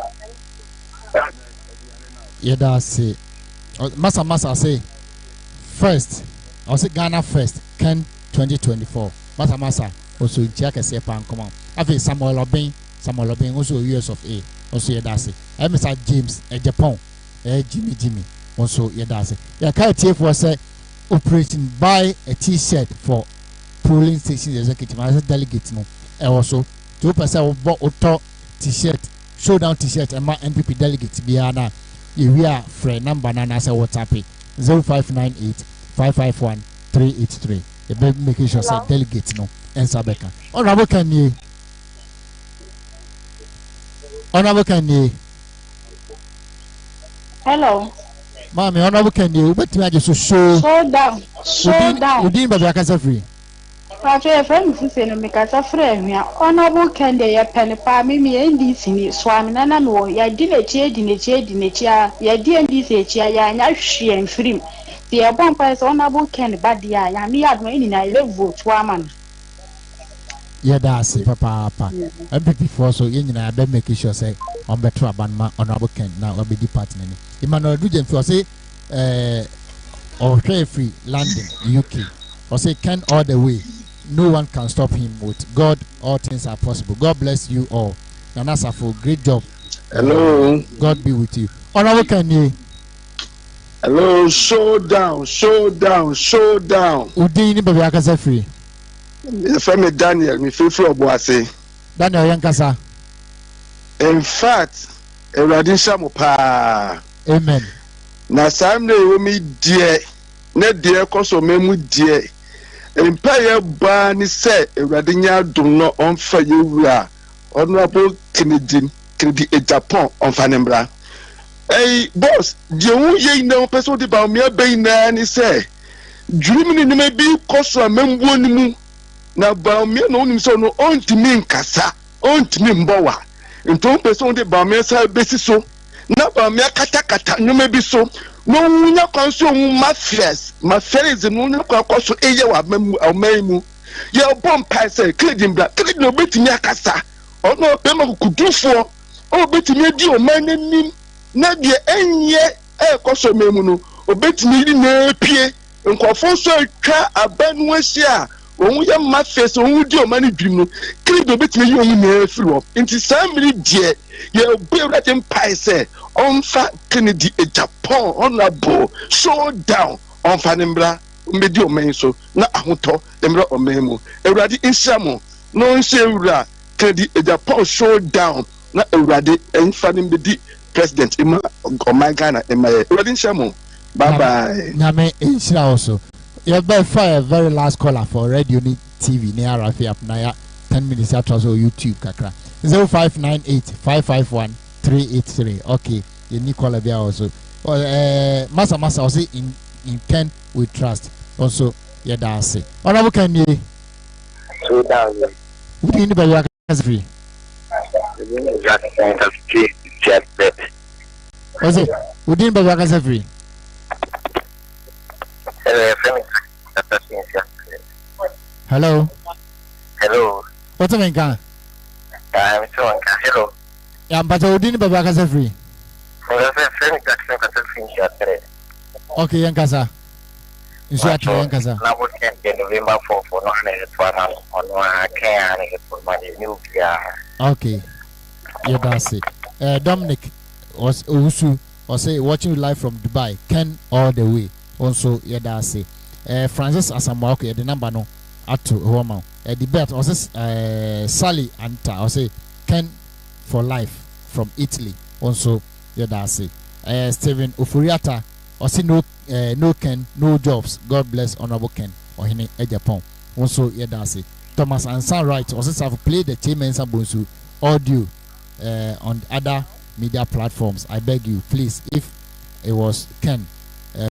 Yeah, that's it. Masa say first. I'll say Ghana first. Ken 2024. Masa also check a pan come on. I think Samuel Obeng also US of A. Also yeah, that's it. Mr. James Japan. Jimmy also yeah, that's it. Yeah, KTF was operating buy a T-shirt for polling station executive as a delegate no. Also 2% bought auto T-shirt, showdown T-shirt and my NPP delegate Biana. We are friend number nana say WhatsApp 0598 551 383. The baby making sure say delegate no and Sabeka. Honorable Kanye. Hello. Mommy, honorable Kanye, but me just show down. We didn't be a free. Patrick, friend, who say no make us a friend. Honorable Kanye, ya penny pa me and this in it. Swam and no, ya did a chair, ya DND ya and she and free. The above price honorable Ken, but the I am me admin, I love vote woman. Yeah, that's it, Papa. A bit before so in I been making sure say on better abandonment honorable Ken now will be department. Emmanuel Dujen for say, or free London, UK, or say Ken all the way. No one can stop him. With God, all things are possible. God bless you all. Nanasa for great job. Hello. God be with you. Honorable Kanye. Hello. Showdown. Udi ni baby akasa free. From Daniel, me feel for Boase. Daniel Yankasa. In fact, a radisha mopa. Amen. Na Sunday we me dear. Ne dear koso memu dear. Empire Barney said, a radinia do not on for you. Honorable Kennedy Japan on Fanembra. Hey, boss, the only no person about me being there and he say, dreaming may be cost a member. Now, about me, no, so no, on to me in Casa, on to me in Boa. And two person about me, basis so. Now, about me, kata, no, maybe so. No, we not consume mafias. Mafias is no consume a memu. Your bomb passer, cleaning black, clean no bit in Yakasa. Or no payment could do for. Oh, bit me dear man and him. Not the end yet, a consume memu. Or bit me in a pier. And conform so a ban was here. When we are mafias, or would your money dream. Clean the bit me you in a floor. Into somebody dear. Your bill that empire say. On fat Kennedy Japan honorable showdown on Fanembra medio menso na ahuto emra omemu ewrade insiamo no nsewura Kennedy Japan showdown na ewrade enfanembedi president ima Ghana ema ewrade insiamo bye bye nyame insira also You better fire a very last caller for Radio Need TV near Rafi up Naya 10 minutes after so YouTube kakra 0598-551-383. Okay, you need caller there also. Masa also in Ken we trust. Also, yeah, that's it. Honorable Ken, you. So down. What do you need by your free? What's it? What do you need by your free? Hello. Hello. What's the name? I'm so hello. Yeah, but I didn't buy a free. Okay, Yankasa. You should actually Yankasa. Now we can get November for no on one can for my nuclear. Okay. Yeah, that's it. Dominic was Usu or say watching live from Dubai. Ken all the way. Also, yeah, that's it. Francis Asamoah, the number no at to Roma. The bet was Sally Anta or say Ken for life from Italy. Also, yeah, that's it. Stephen Ufuriata or say no Ken, no jobs. God bless Honorable Ken or in Japan. Also, yeah, that's it. Thomas Ansan Wright also have played the Chairman's Abunsu audio on other media platforms. I beg you, please, if it was Ken